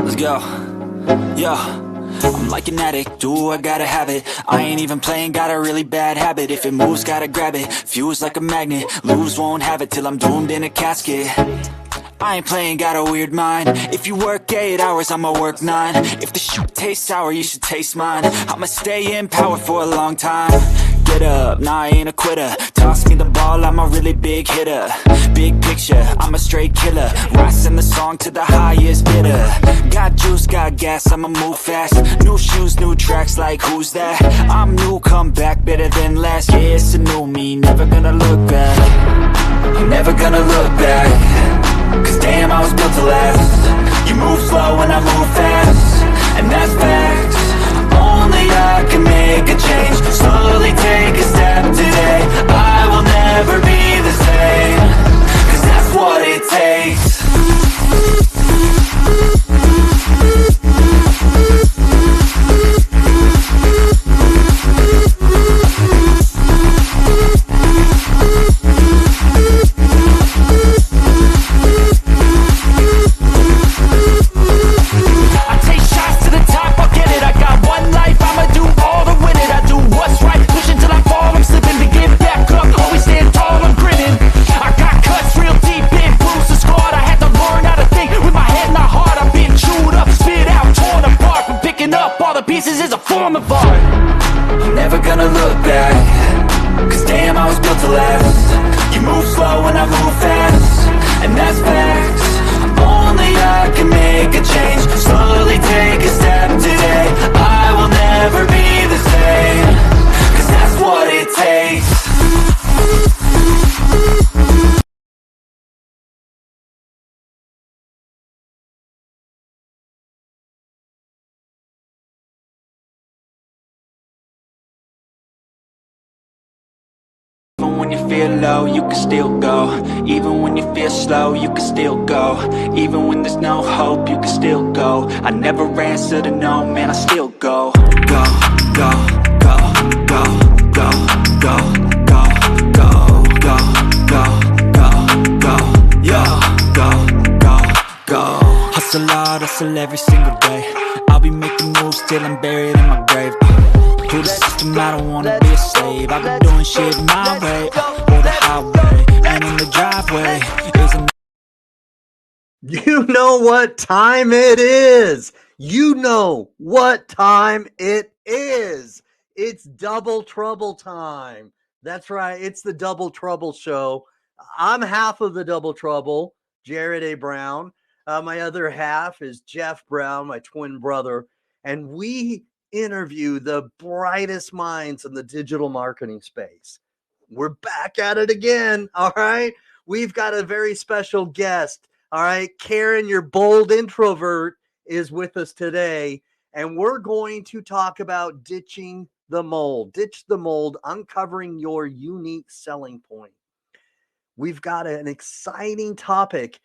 Let's go. Yo, I'm like an addict, do I gotta have it. I ain't even playing, got a really bad habit. If it moves, gotta grab it, fuse like a magnet. Lose, won't have it till I'm doomed in a casket. I ain't playing, got a weird mind. If you work 8 hours, I'ma work 9. If the shoot tastes sour, you should taste mine. I'ma stay in power for a long time. Get up, nah, I ain't a quitter. Toss me the ball, I'm a really big hitter. Big picture, I'm a straight killer. Rising the song to the highest bidder. Got juice, got gas, I'ma move fast. New shoes, new tracks, like who's that? I'm new, come back, better than last. Yeah, it's a new me, never gonna look back. I'm never gonna look back. Cause damn, I was built to last. You move slow and I move fast, and that's facts. Only I can make a change. Slowly take a step today. I will never be the same. Cause that's what it takes. Pieces is a form of art. I'm never gonna look back. Cause damn, I was built to last. You move slow and I move fast, and that's facts. Only I can make a change. Slowly take a step today. I will never be the same. Cause that's what it takes. Even when you feel low, you can still go. Even when you feel slow, you can still go. Even when there's no hope, you can still go. I never answer to no, man, I still go. Go, go, go, go, go, go, go, go, go, go, go, go, yo, go, go, go. Hustle hard, hustle every single day. I'll be making moves till I'm buried in my grave. To the system, I don't wanna be a slave. I've been doing shit my way, or the highway, and in the driveway is a... You know what time it is. You know what time it is. It's Double Trouble time. That's right. It's the Double Trouble show. I'm half of the Double Trouble, Jared A. Brown. My other half is Jeff Brown, my twin brother. And we interview the brightest minds in the digital marketing space. We're back at it again. All right. We've got a very special guest. All right. Karen, your bold introvert, is with us today. And we're going to talk about ditching the mold. Ditch the mold, uncovering your unique selling point. We've got an exciting topic,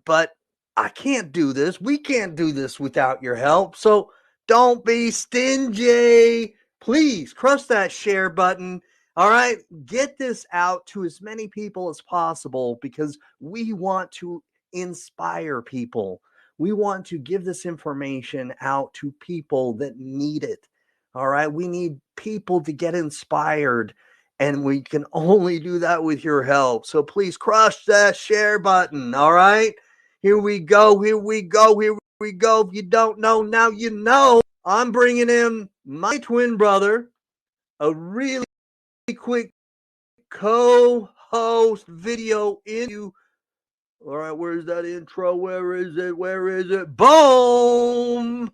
but I can't do this. We can't do this without your help. So don't be stingy. Please crush that share button. All right. Get this out to as many people as possible because we want to inspire people. We want to give this information out to people that need it. All right. We need people to get inspired, and we can only do that with your help. So please crush that share button. All right. Here we go. Here we go. Here we go. If you don't know, now you know. I'm bringing in my twin brother, a really quick co-host video interview. All right, where's that intro? Where is it? Where is it? Boom!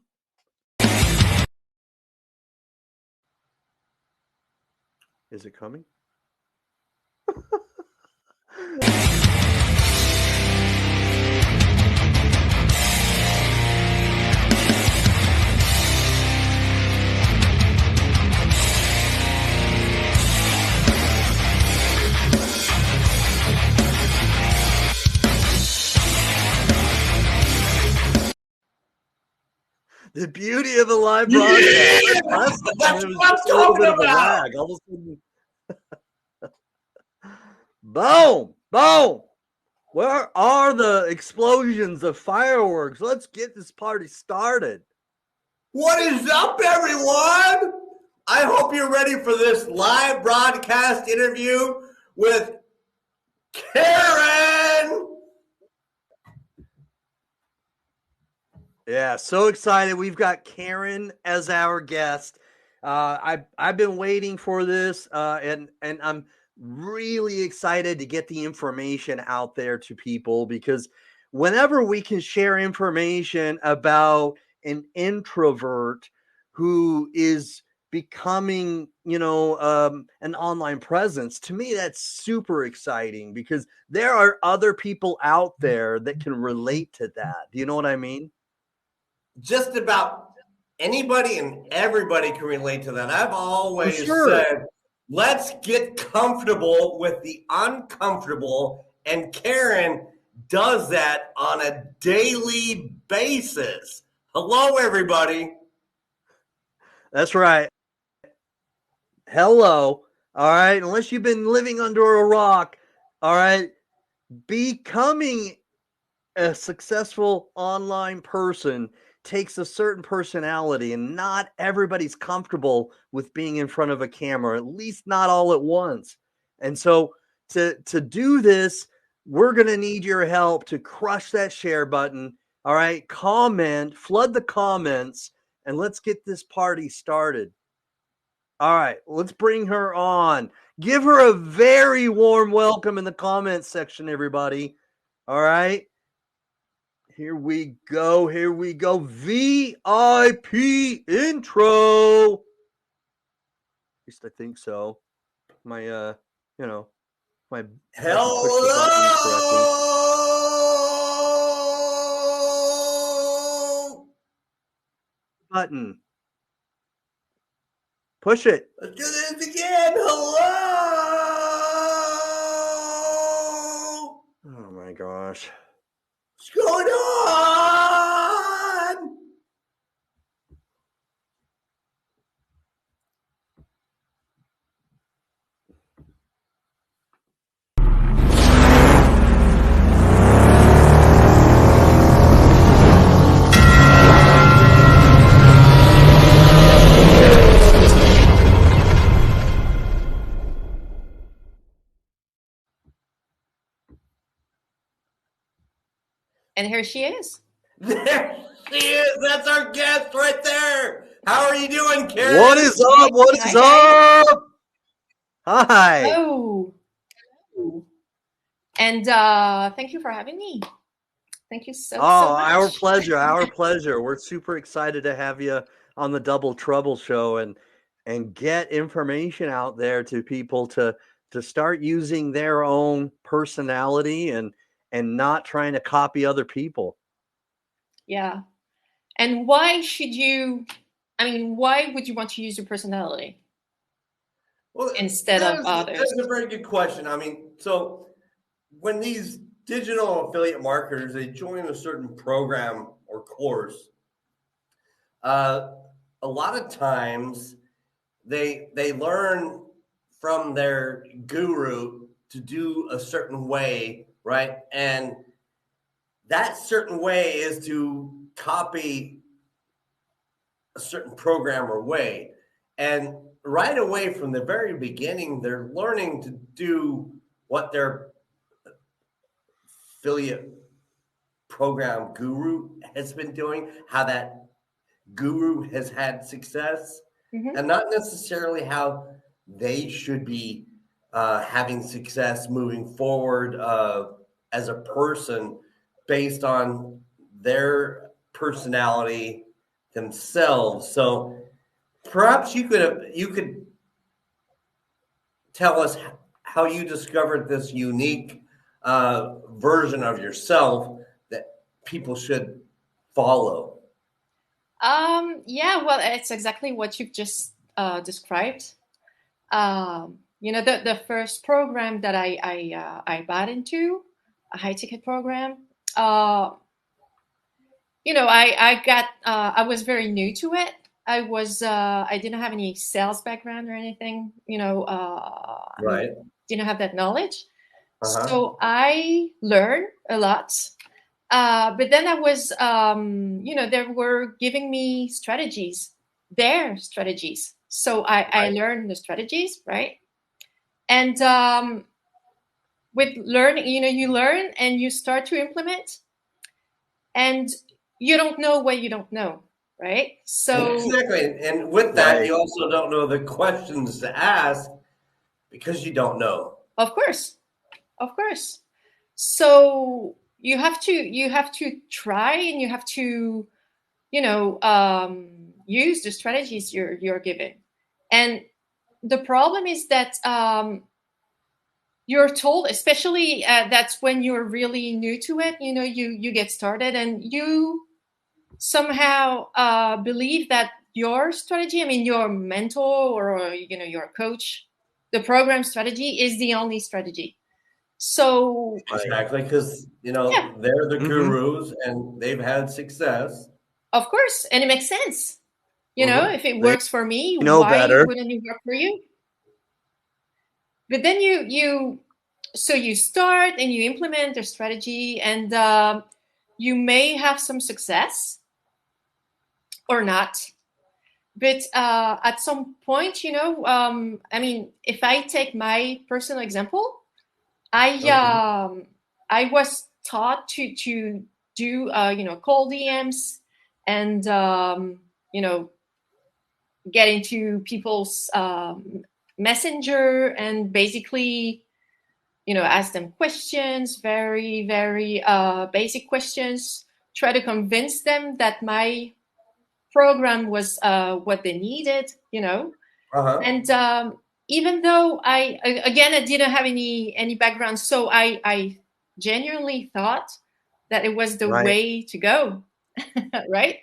Is it coming? The beauty of a live broadcast. That's what I'm talking about. All of a sudden... Boom! Boom! Where are the explosions of fireworks? Let's get this party started. What is up, everyone? I hope you're ready for this live broadcast interview with Karen. Yeah, so excited. We've got Karen as our guest. I've been waiting for this, and I'm really excited to get the information out there to people, because whenever we can share information about an introvert who is becoming, an online presence, to me that's super exciting, because there are other people out there that can relate to that. Do you know what I mean? Just about anybody and everybody can relate to that. I've For always sure. said, let's get comfortable with the uncomfortable, and Karen does that on a daily basis. Hello, everybody. That's right. Hello. All right. Unless you've been living under a rock. All right. Becoming a successful online person takes a certain personality, and not everybody's comfortable with being in front of a camera, at least not all at once. And so to do this, we're going to need your help to crush that share button. All right. Comment, flood the comments, and let's get this party started. All right, let's bring her on. Give her a very warm welcome in the comments section, everybody. All right. Here we go. Here we go. VIP intro. At least I think so. My my I can push the buttons correctly. Hello. Button. Push it. Let's do this again. Hello. Oh my gosh. What's going on? And here she is. There she is. That's our guest right there. How are you doing, Karen? What is up? What is up? Hi. Oh. And thank you for having me. Thank you so much. Our pleasure. Our pleasure. We're super excited to have you on the Double Trouble show and get information out there to people to start using their own personality and not trying to copy other people. Yeah. And why would you want to use your personality instead of others? That's a very good question. I mean, so when these digital affiliate marketers, they join a certain program or course, a lot of times they learn from their guru to do a certain way, right? And that certain way is to copy a certain program or way. And right away from the very beginning, they're learning to do what their affiliate program guru has been doing, how that guru has had success, and not necessarily how they should be having success moving forward as a person based on their personality themselves. So perhaps you could tell us how you discovered this unique version of yourself that people should follow. Yeah, well, it's exactly what you've just described. The first program that I bought into, a high ticket program. I was very new to it. I didn't have any sales background or anything. Right. Didn't have that knowledge. So I learned a lot. But then I was, they were giving me their strategies. So I learned the strategies, right? And with learning, you learn and you start to implement, and you don't know what you don't know, right? So Exactly. And with that, Right. you also don't know the questions to ask because you don't know. of course, so you have to try, and you have to use the strategies you're given. And the problem is that you're told, especially that's when you're really new to it, you get started and you somehow believe that your strategy, I mean your mentor or your coach, the program strategy is the only strategy. So Exactly. Because, yeah, they're the Mm-hmm. gurus and they've had success. of course, and it makes sense. Hmm. If it They works for me, know why better. wouldn't it work for you? But then you start and you implement the strategy, and you may have some success or not. But at some point, I mean, if I take my personal example, I Okay. I was taught to do cold DMs, and get into people's messenger, and basically ask them questions, very very basic questions, try to convince them that my program was what they needed, Uh-huh. and even though I didn't have any background, so I genuinely thought that it was the Right. way to go. Right.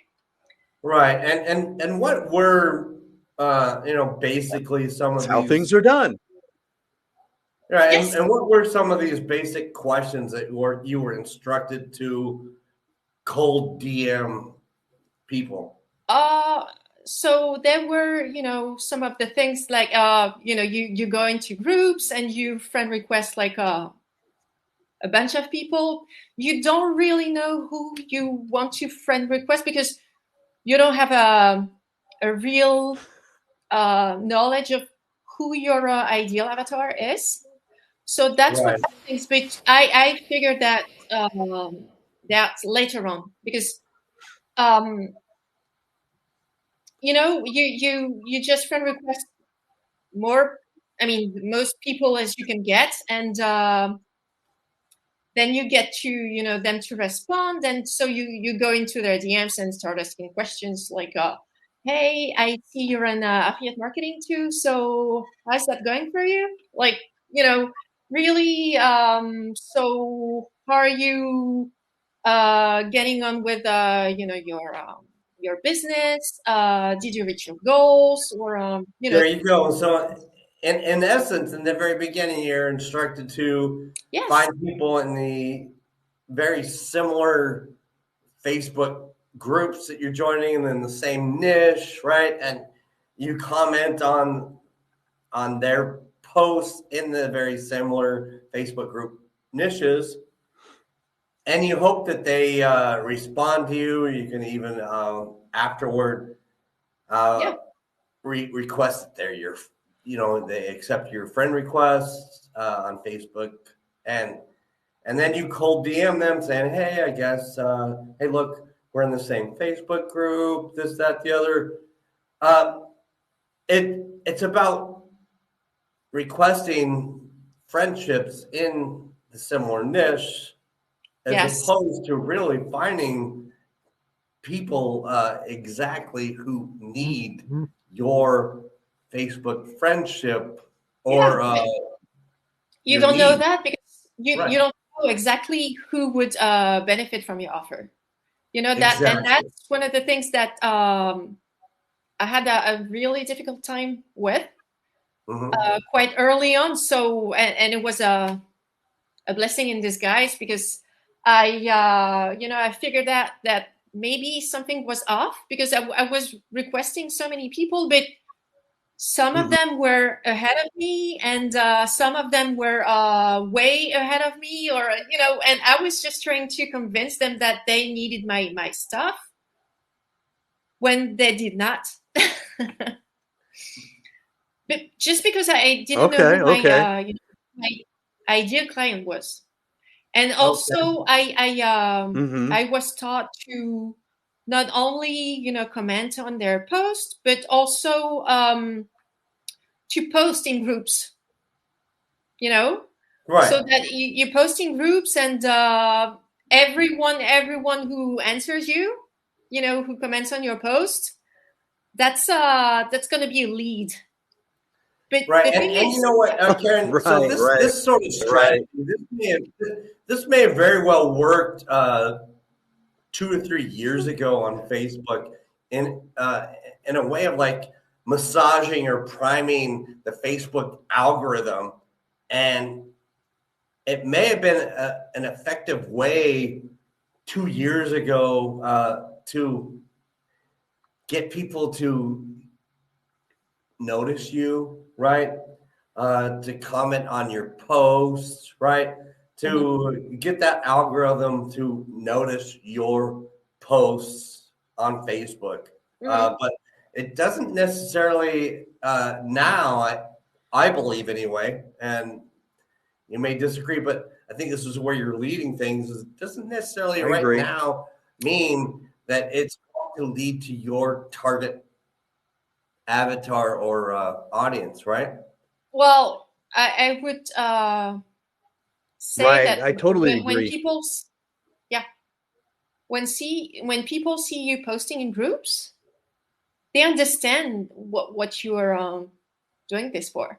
Right. And what were basically some That's of how things these are done. right, Yes. and what were some of these basic questions that you were instructed to cold DM people? uh so there were some of the things like you go into groups and you friend request like a bunch of people. You don't really know who you want to friend request, because you don't have a real knowledge of who your ideal avatar is. So that's one Right. of the things. But I figured that later on, because um, you just friend request more. I mean, most people as you can get, and then you get to them to respond, and so you go into their DMs and start asking questions like, hey, I see you're in affiliate marketing too, so how's that going for you, like, really, so how are you getting on with your business, did you reach your goals, or There you go. So, in essence, in the very beginning, you're instructed to yes, find people in the very similar Facebook groups that you're joining and in the same niche, right? And you comment on their posts in the very similar Facebook group niches, and you hope that they respond to you. You can even afterward yeah, uh, request that they accept your friend requests on Facebook, and and then you cold DM them saying, hey, I guess, hey, look, we're in the same Facebook group, this, that, the other. Uh, it's about requesting friendships in the similar niche as yes, opposed to really finding people exactly who need Mhm. your Facebook friendship yeah. or You your don't know need. that because you Right. don't know exactly who would benefit from your offer. That, and Exactly. that's one of the things that I had a really difficult time with Hmm. quite early on. So, and it was a blessing in disguise, because I figured that maybe something was off, because I was requesting so many people, but some of them were ahead of me, and some of them were way ahead of me, or and I was just trying to convince them that they needed my stuff when they did not. But just because I didn't know who my ideal client was. And also I was taught to not only comment on their post, but also to post in groups, Right. so that you post in groups, and everyone who answers you, who comments on your post, that's going to be a lead. But Right, the thing and is, you know what, Karen? Right, So this sort of strategy, this may have very well worked 2 to 3 years ago on Facebook in a way of like massaging or priming the Facebook algorithm, and it may have been an effective way 2 years ago to get people to notice you, right? To comment on your posts, right? To get that algorithm to notice your posts on Facebook. But it doesn't necessarily now, I believe anyway, and you may disagree, but I think this is where you're leading things. It doesn't necessarily now mean that it's going to lead to your target avatar or audience, right? well, I would say that I totally when agree. people, when people see you posting in groups, they understand what you are doing this for.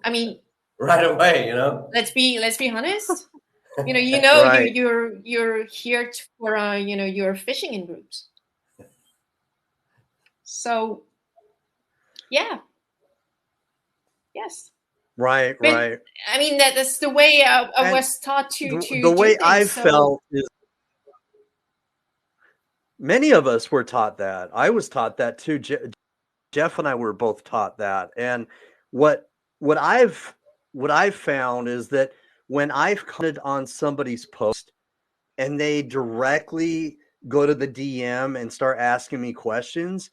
I mean, right away, let's be honest. Right. You're here for you're fishing in groups. So yeah, yes. Right, But right. I mean that's the way I And was taught to the do way things. I've So felt is many of us were taught that. I was taught that too. Jeff and I were both taught that. And what what I've what I've found is that when I've commented on somebody's post and they directly go to the DM and start asking me questions,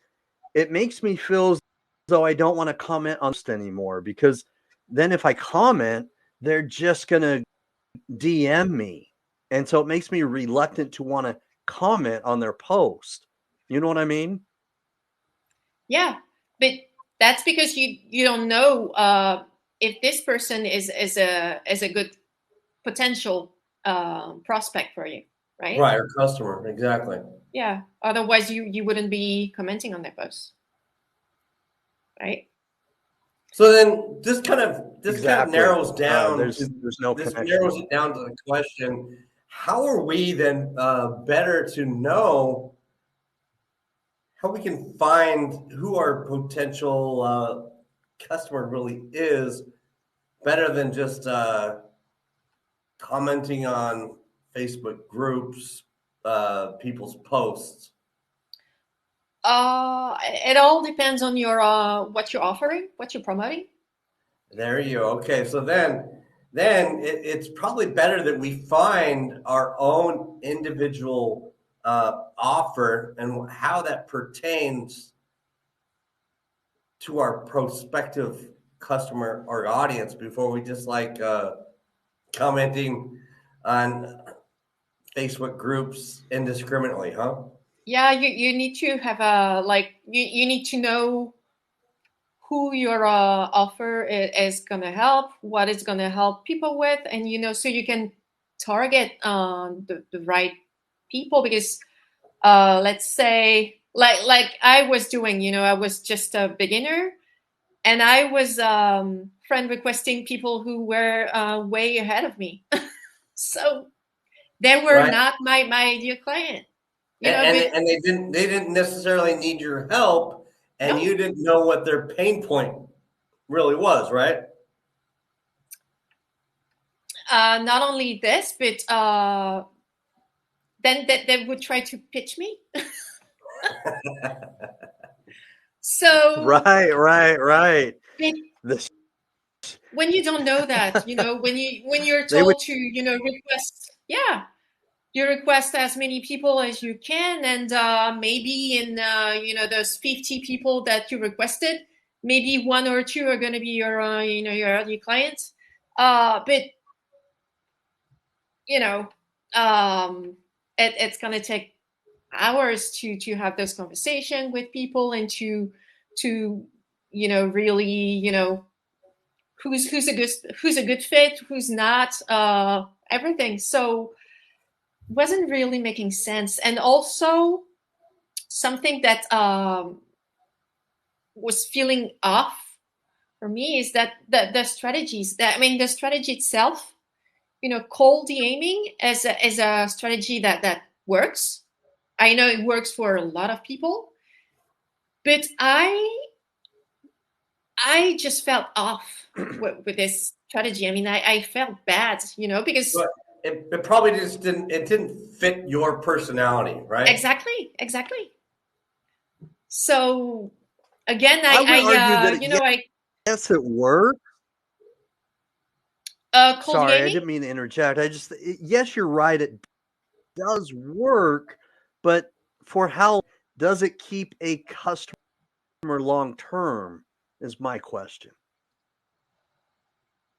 it makes me feel as though I don't want to comment on it anymore, because then if I comment, they're just going to DM me. And so it makes me reluctant to want to comment on their post. You know what I mean? yeah, but that's because you don't know if this person is a good potential prospect for you, right? Right, or customer, exactly. Yeah. Otherwise, you wouldn't be commenting on their posts, right? So then this kind of Exactly. narrows down to There's no this connection. narrows it down to the question: how are we then better to know how we can find who our potential customer really is, better than just commenting on Facebook groups, people's posts? It all depends on your what you're offering, what you're promoting. There you go. Okay, so then it's probably better that we find our own individual offer and how that pertains to our prospective customer or audience before we just like commenting on Facebook groups indiscriminately, huh? Yeah, you need to have a you need to know who your offer is gonna help, what it's gonna help people with, and so you can target the right people. Because let's say like I was doing, I was just a beginner, and I was friend requesting people who were way ahead of me. So they were Right. not my ideal client, And but and they didn't necessarily need your help, and no. you didn't know what their pain point really was, right? Not only this, but then they would try to pitch me. So Right. it, This when you don't know that, when you're they would told to, request, yeah, you request as many people as you can, and maybe in those 50 people that you requested, maybe one or two are going to be your early clients. But you know, it's going to take hours to have this conversation with people and to really who's a good fit, who's not, everything. So wasn't really making sense. And also something that was feeling off for me is that the strategies that, I mean, the strategy itself, cold aiming as a strategy that works. I know it works for a lot of people, but I just felt off with this strategy. I mean, I felt bad, because But it probably just didn't fit your personality, right? exactly. So again, I would argue that yes, it works. cold Sorry, I aiming. didn't mean to interject. Yes, you're right. It does work, but for how does it keep a customer long term? Is my question.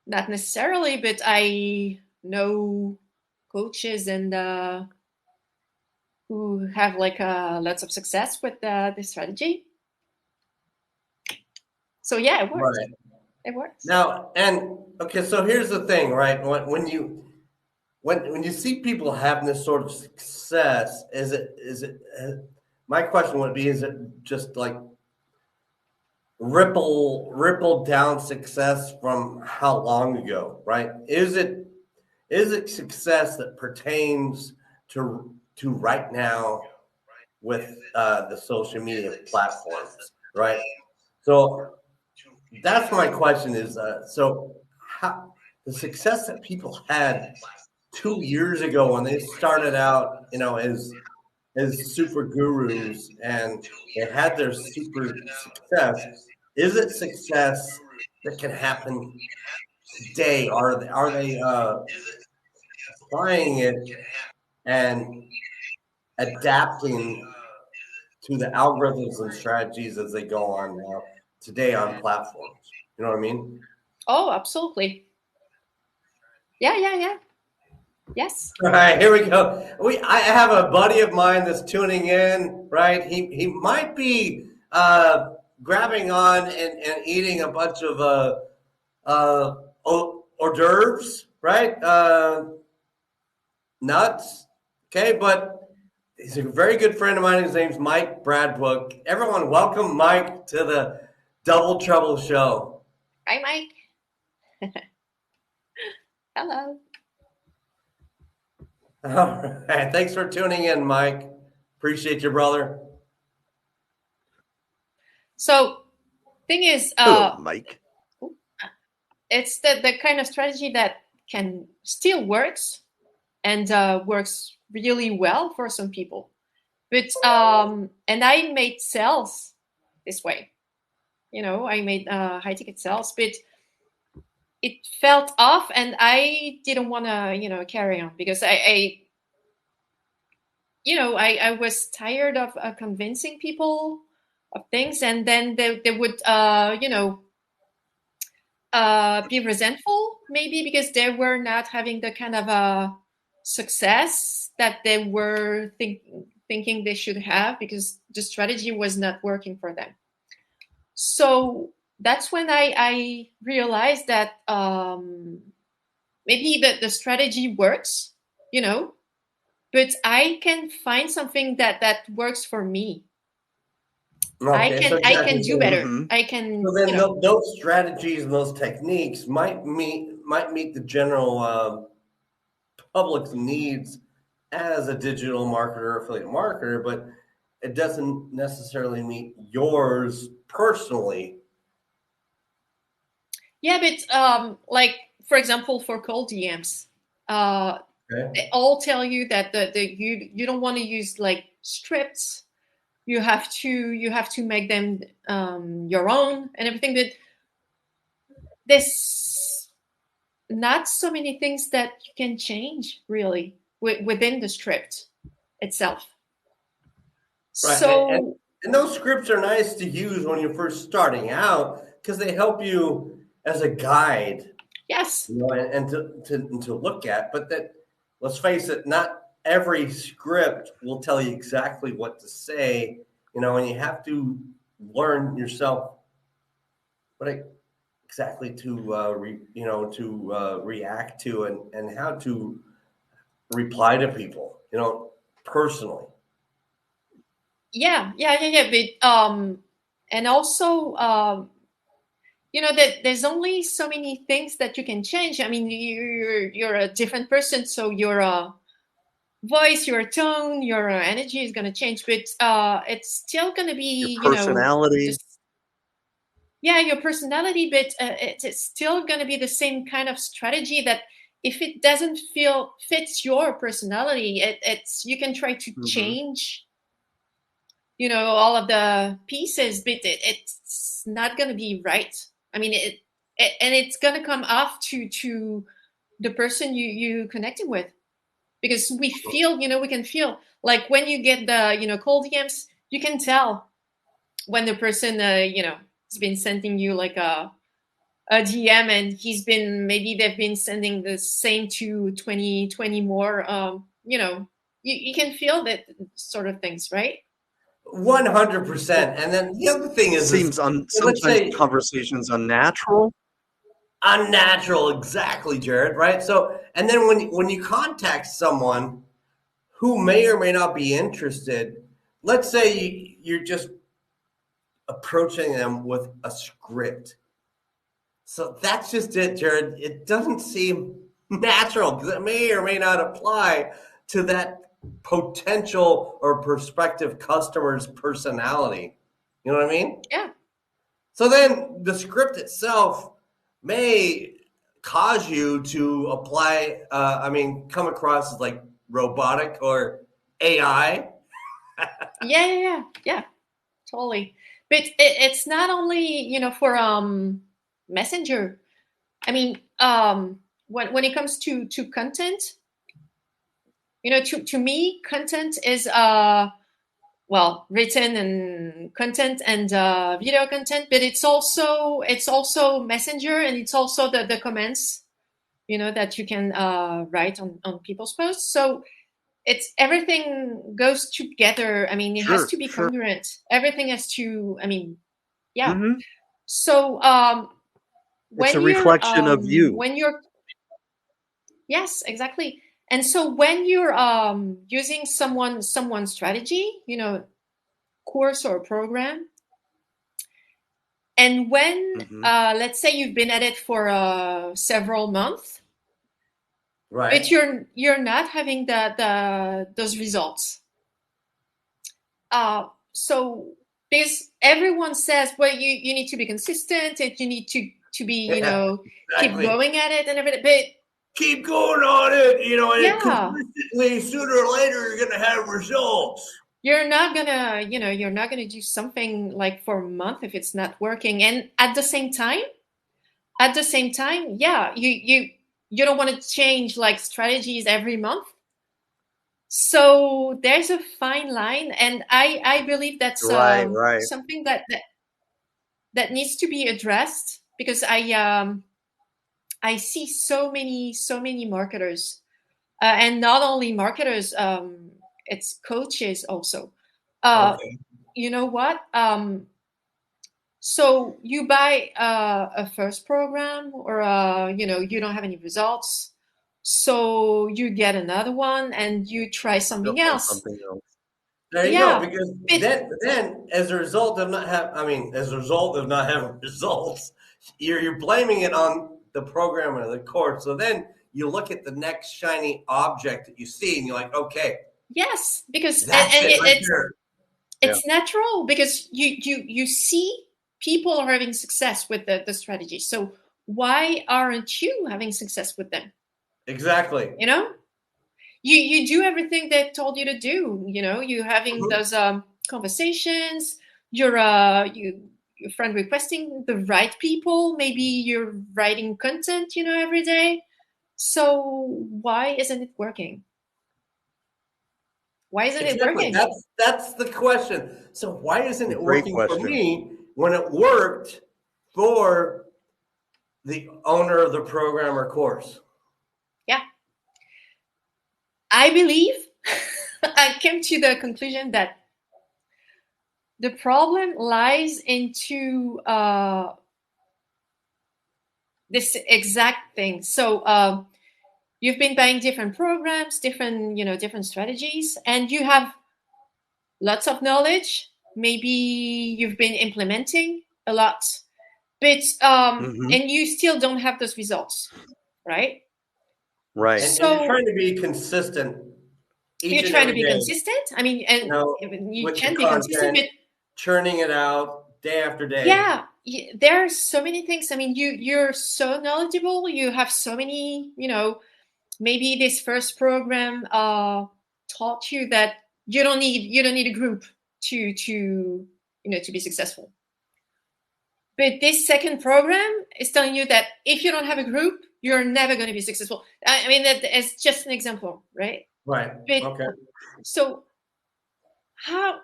Not necessarily, but I know coaches and who have like lots of success with this strategy. So yeah, it works. Right. It works. Now, and okay, so here's the thing, right? When you see people having this sort of success, my question would be, is it just like ripple down success from how long ago, right? Is it success that pertains to right now with the social media platforms, right? So that's my question is, so how the success that people had 2 years ago when they started out, as super gurus and they had their super success, is it success that can happen today? Are they applying it and adapting to the algorithms and strategies as they go on now today on platforms? You know what I mean? Oh, absolutely. Yeah. Yes. All right, here we go. I have a buddy of mine that's tuning in, right? He might be grabbing on and eating a bunch of hors d'oeuvres, right? Nuts. Okay, but he's a very good friend of mine. His name's Mike Bradbrook. Everyone, welcome Mike to the Double Trouble Show. Hi, Mike. Hello. All right, thanks for tuning in, Mike. Appreciate you, brother. So, thing is, Hello, Mike. it's the kind of strategy that can still works and works really well for some people. But and I made sales this way. I made high ticket sales, but it felt off, and I didn't want to carry on because I was tired of convincing people of things, and then they would be resentful maybe because they were not having the kind of success that they were thinking they should have because the strategy was not working for them. So that's when I realized that maybe the strategy works, but I can find something that works for me. Okay, so I can do better. Mm-hmm. I can. So then those strategies and those techniques might meet the general public's needs as a digital marketer, affiliate marketer, but it doesn't necessarily meet yours personally. Yeah, but like for example, for cold DMs, Okay. they all tell you that you don't want to use like scripts. You have to make them your own and everything. But there's not so many things that you can change really within the script itself. Right. So And those scripts are nice to use when you're first starting out because they help you as a guide, yes, you know, and to look at. But that, let's face it, not every script will tell you exactly what to say, you know, and you have to learn yourself what exactly to react to and how to reply to people, you know, personally. yeah. But and also that there's only so many things that you can change. I mean, you're a different person, so your voice, your tone, your energy is going to change, but it's still going to Your be, personality. just your personality, but it's still going to be the same kind of strategy that if it doesn't fits your personality, it's you can try to change, all of the pieces, but it's not going to be right. I mean, and it's going to come off to the person you connected with, because we feel, we can feel like when you get the cold DMs, you can tell when the person has been sending you like a DM, and maybe they've been sending the same to 20 more. You can feel that sort of things, right? 100%. And then the other thing is Seems let's sometimes say conversations unnatural. unnatural, exactly, Jared. Right. So, and then when you contact someone who may or may not be interested, let's say you're just approaching them with a script. So that's just it, Jared. It doesn't seem natural because it may or may not apply to that potential or prospective customer's personality. You know what I mean? Yeah. So then the script itself may cause you to apply, come across as like robotic or AI. Yeah, totally. But it's not only for messenger. I mean, when it comes to content, to me, content is written and content and video content, but it's also messenger, and it's also the comments, that you can write on people's posts. So it's everything goes together. I mean, it has to be Sure. congruent. Everything has to. I mean, yeah. Mm-hmm. So It's a when reflection of you. you're yes, exactly. And so when you're using someone's strategy, course or program, and when let's say you've been at it for several months, Right. but you're not having those results. So because everyone says, well, you need to be consistent, and you need to be, keep Exactly. going at it and everything. But Keep going on it, and yeah, consistently, sooner or later, you're going to have results. you're not gonna do something like for a month if it's not working. And at the same time, yeah, you don't want to change like strategies every month. So there's a fine line, and I believe that's Right. something that needs to be addressed, because I see so many marketers, and not only marketers, it's coaches also. Okay. You know what? So you buy a first program, or you don't have any results, so you get another one and you try something Jump on else. something else. There you go. Yeah, Because but then, as a result of not having results, you're blaming it on the program or the course. So then you look at the next shiny object that you see, and you're like, okay, yes, because that's and it right it's there. it's natural, because you see people are having success with the strategy. So why aren't you having success with them? Exactly. You do everything they told you to do. You having those conversations. Your friend requesting the right people. Maybe you're writing content, every day. So why isn't it working? Why isn't it Exactly. working? That's the question. So why isn't it Great working for question. me when it worked for the owner of the program or course? Yeah. I believe I came to the conclusion that the problem lies into this exact thing. So you've been buying different programs, different strategies, and you have lots of knowledge. Maybe you've been implementing a lot, but and you still don't have those results, right? Right. And So you're trying to be consistent each you're and trying to every be day, consistent. I mean, and you with the can be consistent, content, but churning it out day after day. yeah, there are so many things. I mean, you're so knowledgeable. You have so many, maybe this first program taught you that you don't need a group to be successful. But this second program is telling you that if you don't have a group, you're never going to be successful. I mean, that is just an example, right? Right. But Okay. so how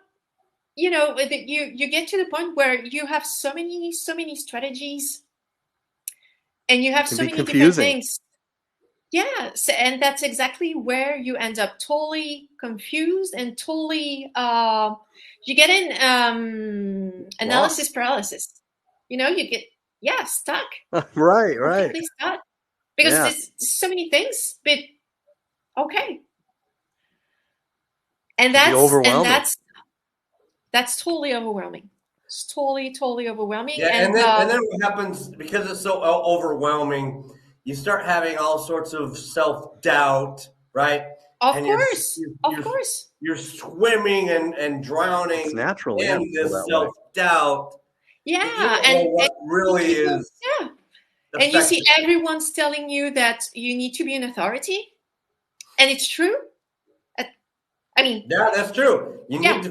you get to the point where you have so many strategies, and you have It can so be many different confusing. things. Yeah, so, and that's exactly where you end up totally confused and totally you get in analysis paralysis. You get stuck, Right. completely stuck, because Yeah. there's so many things. But okay, and Can be that's overwhelming. totally overwhelming. It's totally overwhelming. Yeah, And and then what happens, because it's so overwhelming, you start having all sorts of self-doubt, right? of And course, you're swimming and drowning It's natural. Yeah. in To feel this that way. self-doubt that you yeah, don't know and what you really people, is yeah. And you see, effective. everyone's telling you that you need to be an authority, and it's true. I mean, Yeah, that's true. yeah,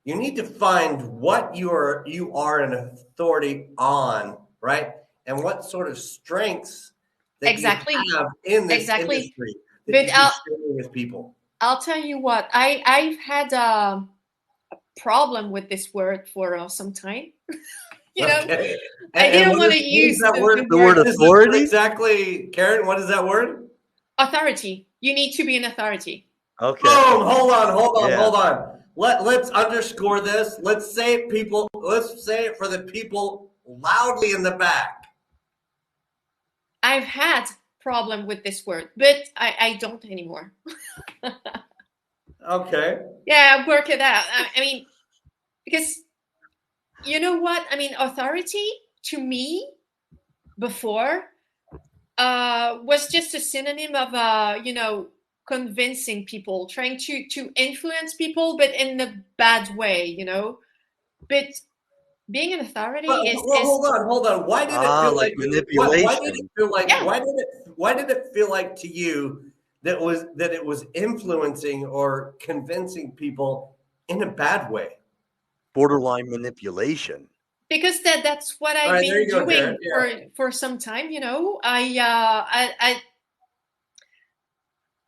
You need to find what you are an authority on, right? And what sort of strengths that you exactly, have in this exactly. industry that But you can share with people. I'll tell you what, I've had a problem with this word for some time. you know, Okay. I And didn't want to what is use that word? the The word word What is that word authority. exactly, Karen? What is that word? authority. You need to be an authority. Okay. Boom! Yeah. Hold on. Let's underscore this. Let's say it, people. Let's say it for the people loudly in the back. I've had problem with this word, but I don't anymore. Okay. Yeah, work it out. I mean, because you know what? I mean, authority to me before was just a synonym of convincing people, trying to influence people, but in a bad way. But being an authority Well, is hold on. Why did it feel Like like? Why did it manipulation. feel like? yeah, Why did it feel like to you that it was influencing or convincing people in a bad way? Borderline manipulation. because that's what All I've right, there been you go, Jared. doing Yeah. for some time.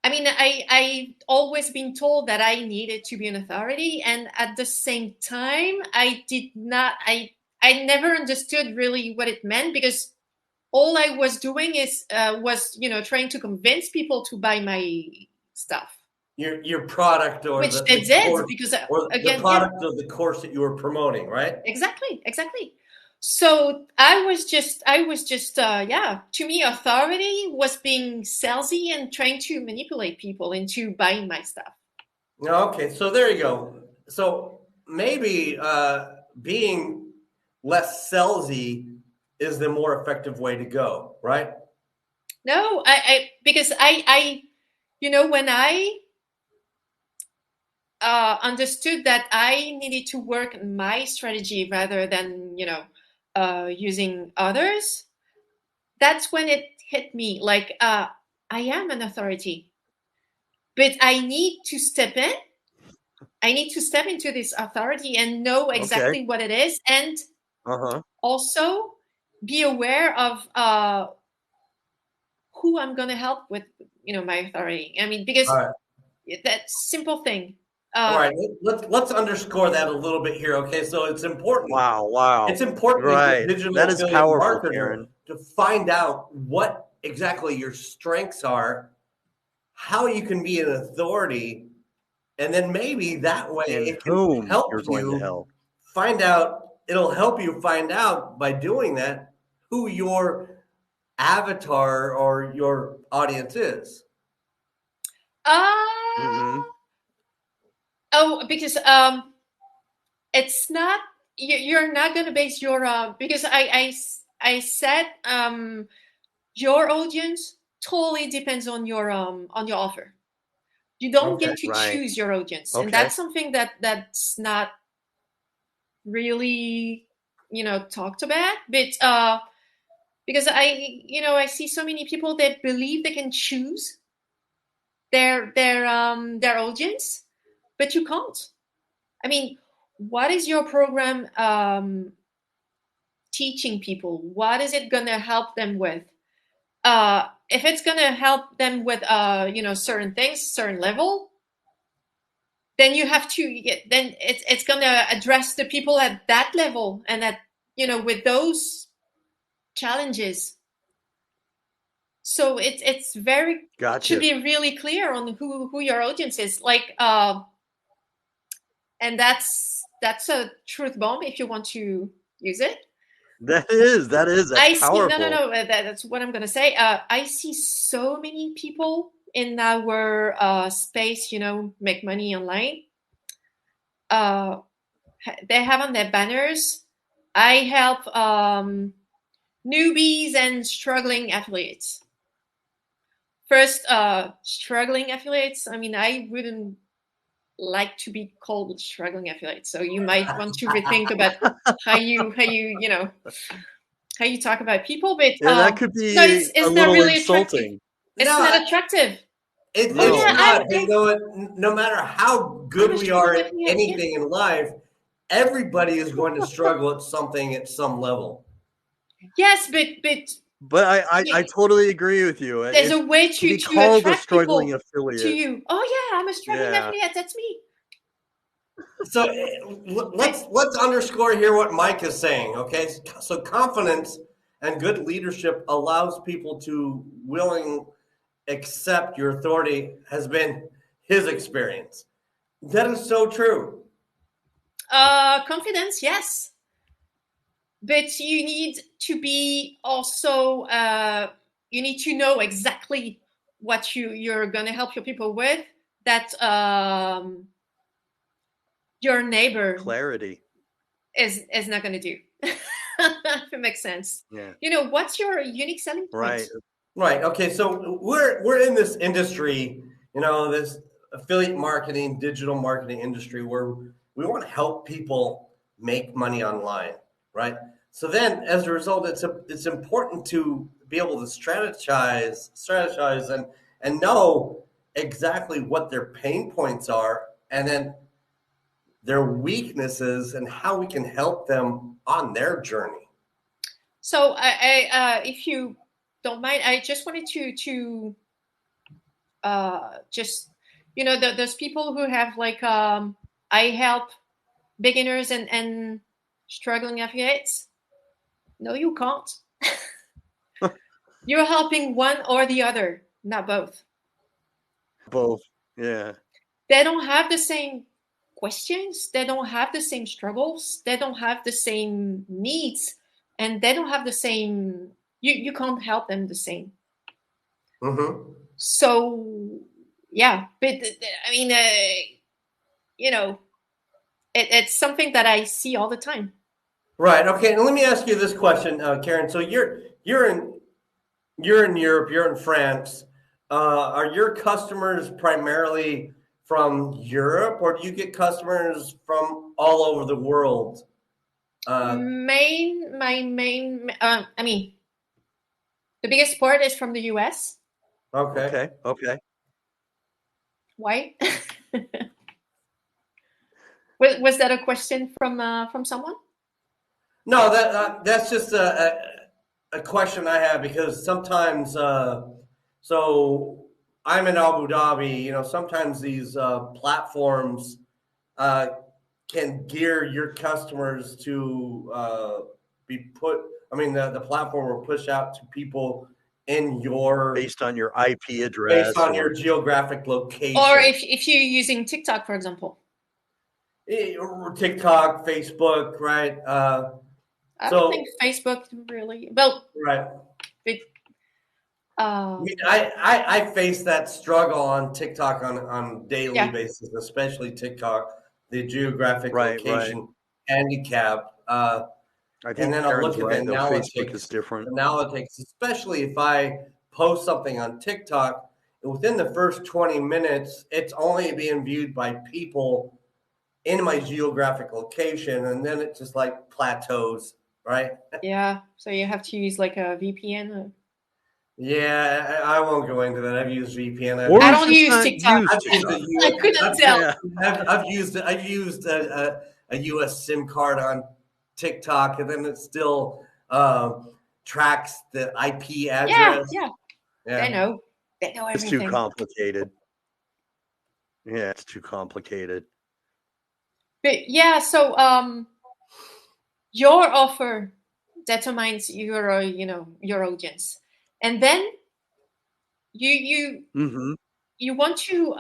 I mean, I always been told that I needed to be an authority, and at the same time, I did not. I never understood really what it meant, because all I was doing was trying to convince people to buy my stuff, Your product or which the they did, course because or the again, yeah, product of the course that you were promoting, right? exactly. So I was just yeah, to me authority was being salesy and trying to manipulate people into buying my stuff. Okay, so there you go. So maybe being less salesy is the more effective way to go, right? No, I because when I understood that I needed to work on my strategy rather than using others, that's when it hit me like I am an authority, but I need to step in. I need to step into this authority and know exactly what it is, and also be aware of who I'm going to help with, my authority. I mean, because that simple thing. All right, let's underscore that a little bit here. Okay, so it's important. Wow. It's important as a digital that is affiliate powerful, marketer Karen. to find out what exactly your strengths are, how you can be an authority, and then maybe that way And it can whom help you're going to help. find out. It'll help you find out by doing that who your avatar or your audience is. Oh, because it's not, you're not going to base your because I said your audience totally depends on your offer. You don't get to choose your audience, and that's something that's not really talked about. But because I see so many people that believe they can choose their audience, but you can't. I mean, what is your program teaching people? What is it going to help them with? If it's going to help them with certain things, certain level, then you have to then it's going to address the people at that level, and that with those challenges. So it's very should be really clear on who your audience is, like and that's a truth bomb if you want to use it. That's powerful. No, that's what I'm gonna say. I see so many people in our space, make money online. They have on their banners, I help newbies and struggling affiliates. First, struggling affiliates. I mean, I wouldn't like to be called struggling affiliate, so you might want to rethink about how you talk about people. But that could be it's a not little really insulting. It's not attractive. It's not. You know what? No matter how good we are at anything in life, everybody is going to struggle at something at some level. Yes, but I totally agree with you. There's a way to be called a struggling people affiliate to you. Oh yeah, I'm a struggling affiliate. That's me. So let's underscore here what Mike is saying. Okay, so confidence and good leadership allows people to accept your authority, has been his experience. That is so true. Confidence, yes. But you need to be also, you need to know exactly what you're going to help your people with, that your neighbor clarity is not going to do. If it makes sense. Yeah. What's your unique selling point? Right. Okay. So we're in this industry, this affiliate marketing, digital marketing industry, where we want to help people make money online, right? So then, as a result, it's important to be able to strategize, and know exactly what their pain points are, and then their weaknesses, and how we can help them on their journey. So, I if you don't mind, I just wanted to just those people who have like I help beginners and struggling affiliates. No, you can't. You're helping one or the other, not both. Both, yeah. They don't have the same questions. They don't have the same struggles. They don't have the same needs, and they don't have the same. You can't help them the same. Mm-hmm. So yeah, but I mean, it's something that I see all the time. Right. Okay. And let me ask you this question, Karen. So you're in Europe. You're in France. Are your customers primarily from Europe, or do you get customers from all over the world? I mean, the biggest part is from the US. Okay. Why? Was that a question from someone? No, that's just a question I have because sometimes, so I'm in Abu Dhabi. You know, sometimes these platforms uh, can gear your customers to be put. I mean, the platform will push out to people in your Based on your IP address, based on your geographic location, Or if you're using TikTok, for example. Or TikTok, Facebook, right? I So don't think Facebook really. Well, right. it, I mean, I face that struggle on TikTok on a daily Yeah. basis, especially TikTok, the geographic Right. location handicap. I And think then I'll Karen's look at right, the though. Facebook is analytics. different. Analytics, especially if I post something on TikTok, and within the first 20 minutes, it's only being viewed by people in my geographic location, and then it just like plateaus, right? Yeah. So you have to use like a VPN. Yeah, I won't go into that. I've used VPN. Or I it's don't just use not TikTok. used I've used TikTok. I couldn't tell. Yeah. a US SIM card on TikTok, and then it still tracks the IP address. Yeah. Yeah. They know. They know It's everything. too complicated. Yeah, it's too complicated. But yeah, so your offer determines your your audience, and then you Mm-hmm. you want to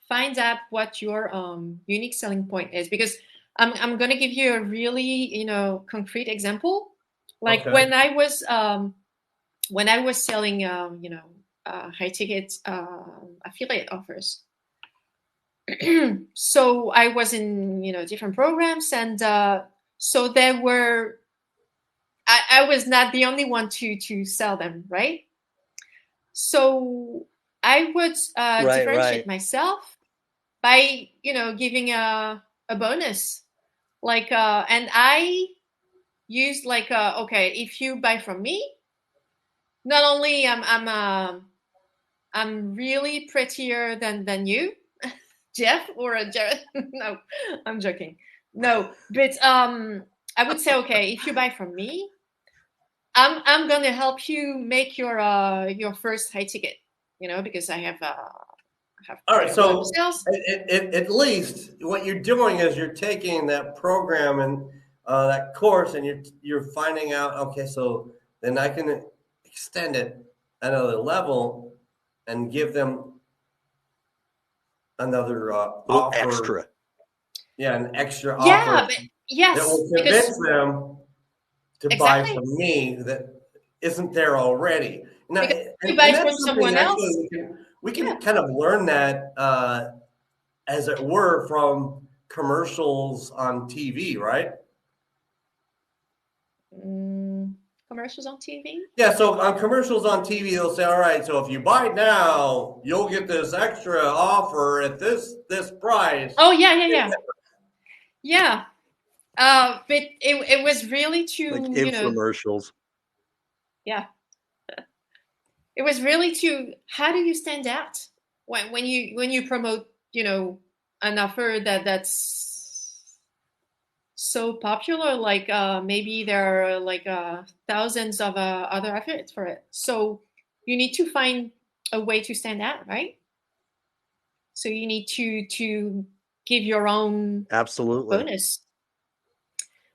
find out what your unique selling point is, because I'm going to give you a really concrete example. Like Okay. when I was selling high ticket affiliate offers. So I was in different programs, and so there were I was not the only one to sell them, right? So I would Right. differentiate myself by giving a bonus, like and I used like okay, if you buy from me, not only I'm really prettier than you, Jeff or Jared. No, I'm joking. No, but I would say, okay, if you buy from me, I'm gonna help you make your first high ticket. Because I have All I right. have a lot of So sales. at least what you're doing is you're taking that program and that course, and you're finding out. Okay, so then I can extend it another level and give them another A little offer. extra. Yeah, an extra Yeah, offer but that yes, will because convince them to buy exactly, from me that isn't there already. Now, because if you and buy from that's something someone else, actually we yeah. can kind of learn that, as it were, from commercials on TV, right? Commercials on TV. Yeah, so on commercials on TV, they'll say, "All right, so if you buy now, you'll get this extra offer at this price." Oh yeah. But it was really to Like infomercials. yeah, it was really to how do you stand out when you promote an offer that's so popular, like maybe there are like thousands of other affiliates for it, so you need to find a way to stand out, right? So you need to give your own Absolutely. bonus.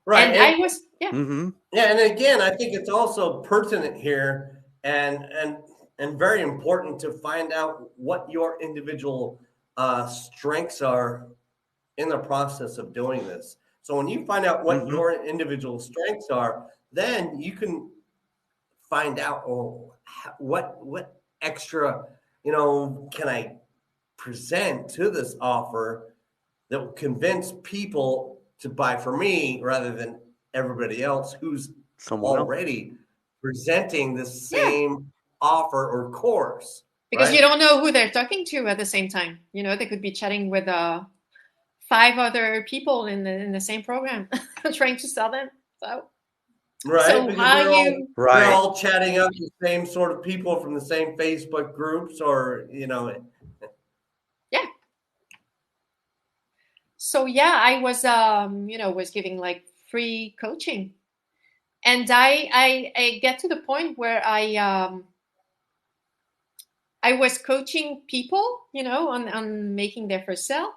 Right. And I was Mm-hmm. Yeah, and again, I think it's also pertinent here and very important to find out what your individual strengths are in the process of doing this. So when you find out what Mm-hmm. your individual strengths are, then you can find out what extra can I present to this offer that will convince people to buy from me rather than everybody else who's Someone else. already presenting the yeah, same offer or course, because right? you don't know who they're talking to at the same time. They could be chatting with 5 other people in the same program, trying to sell them. Right, So because how you they're all chatting up the same sort of people from the same Facebook groups, or yeah. So yeah, I was was giving like free coaching, and I get to the point where I was coaching people, on making their first sale.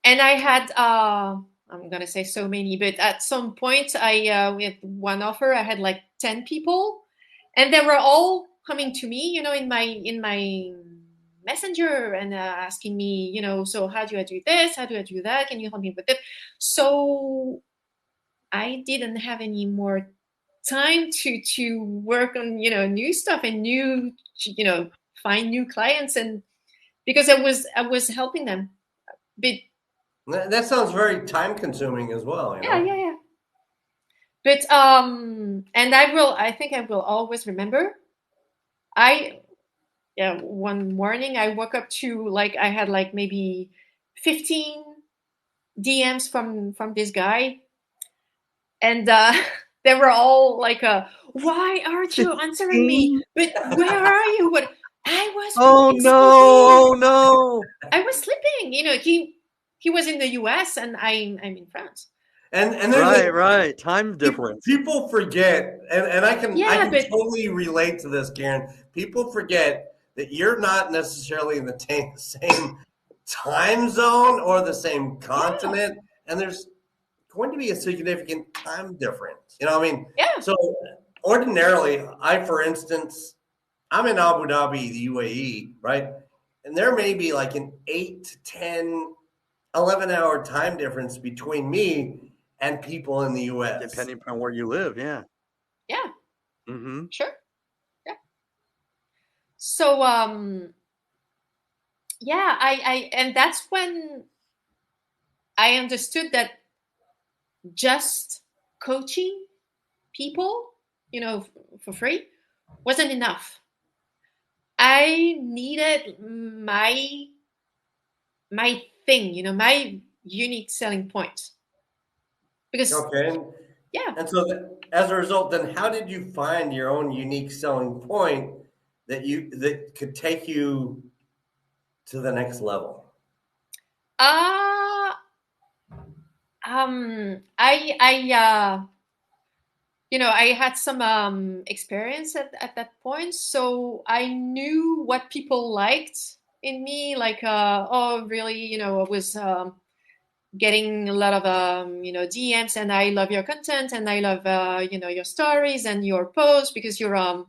And I had, I'm going to say so many, but at some point, with one offer, I had like 10 people, and they were all coming to me, in my messenger, and asking me, so how do I do this? How do I do that? Can you help me with it? So I didn't have any more time to work on, new stuff and find new clients, and because I was helping them. But That sounds very time consuming as well, you yeah, know? yeah, yeah. But and I think I will always remember. I Yeah, one morning I woke up to, like, I had like maybe 15 DMs from this guy, and they were all like, why aren't you answering me? 15? But where are you? What? I was Oh freaking no! sleeping. Oh no! I was sleeping. He was in the US and I'm in France. And there's Right, a right. Time difference. people forget, and I Yeah, can but totally relate to this, Karen. People forget that you're not necessarily in the same time zone or the same yeah, continent, and there's going to be a significant time difference. You know, what I mean, yeah. so ordinarily, for instance, I'm in Abu Dhabi, the UAE, right? And there may be like an 8 to 10, 11-hour time difference between me and people in the US. Depending upon where you live, yeah. Yeah, Mm-hmm. sure. Yeah. So yeah, and that's when I understood that just coaching people, for free wasn't enough. I needed my thing, my unique selling point. Because Okay. yeah, And so as a result, then how did you find your own unique selling point that could take you to the next level? uh I had some experience at that point, so I knew what people liked in me. Like, oh, really, I was getting a lot of DMs, and I love your content, and I love your stories and your posts, because you're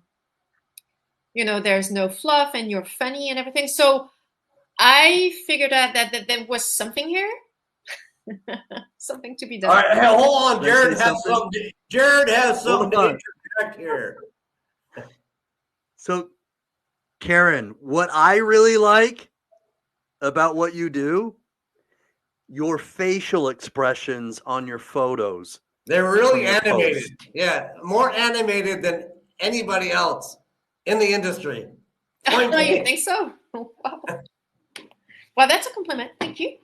there's no fluff, and you're funny and everything. So I figured out that there was something here, something to be All done. right, hey, hold on. Can I say something? Jared has Hold something to on. interject here. So, Karen, what I really like about what you do, your facial expressions on your photos They're from really your animated. posts. Yeah, more animated than anybody else in the industry. Point Oh, you blank. think so? Wow. Well, that's a compliment. Thank you.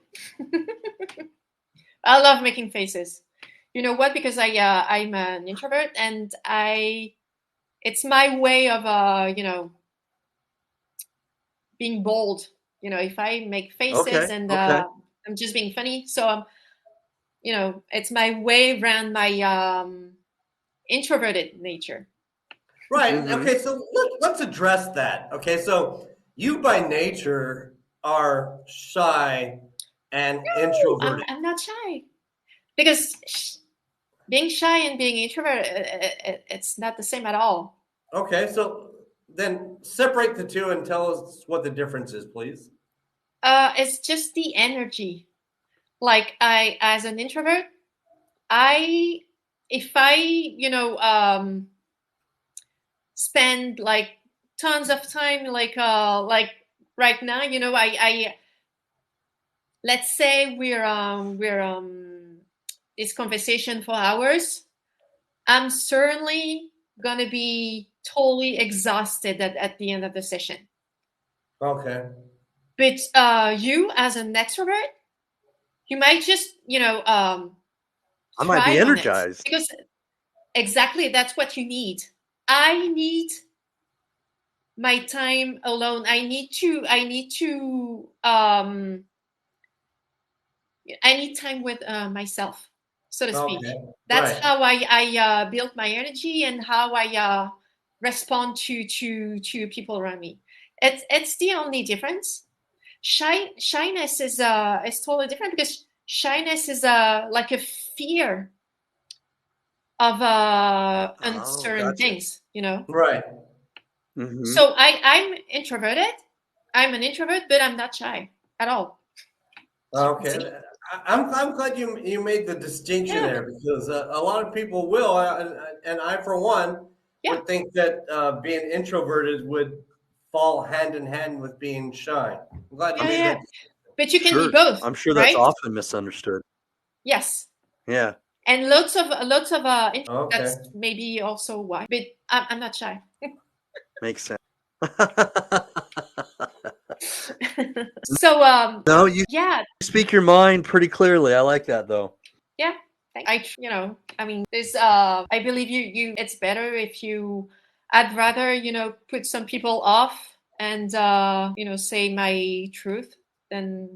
I love making faces. You know what? Because I'm an introvert, and it's my way of being bold. If I make faces, Okay, and okay. I'm just being funny, so it's my way around my introverted nature. Right. Mm-hmm. Okay. So let's address that. Okay. So you by nature are shy and No, I'm introverted. I'm not shy, because being shy and being introvert, it's not the same at all. Okay. So then separate the two and tell us what the difference is, please. It's just the energy. Like, as an introvert, I if I spend like tons of time, like right now, I let's say we're this conversation for hours. I'm certainly gonna be totally exhausted at the end of the session. Okay. But you, as an extrovert, you might just I might be thrive on it, energized. because exactly, that's what you need. I need my time alone. I need to I need time with myself, so to speak. Okay. That's Right. how I build my energy and how I respond to people around me. It's the only difference. Shyness is totally different, because shyness is like a fear of uncertain gotcha. things, you know. Right. Mm-hmm. So I'm introverted. I'm an introvert, but I'm not shy at all. Okay. I'm glad you made the distinction Yeah. there, because a lot of people will, and I for one Yeah. would think that being introverted would fall hand in hand with being shy. I'm glad you Yeah, made yeah. that. But you can be Sure. both, I'm sure that's right? often misunderstood. Yes. Yeah. And lots of Okay. that's maybe also why. But I'm not shy. Makes sense. So No, you yeah, speak your mind pretty clearly. I like that, though. yeah. I mean, there's I believe you it's better if you, I'd rather, put some people off and say my truth than,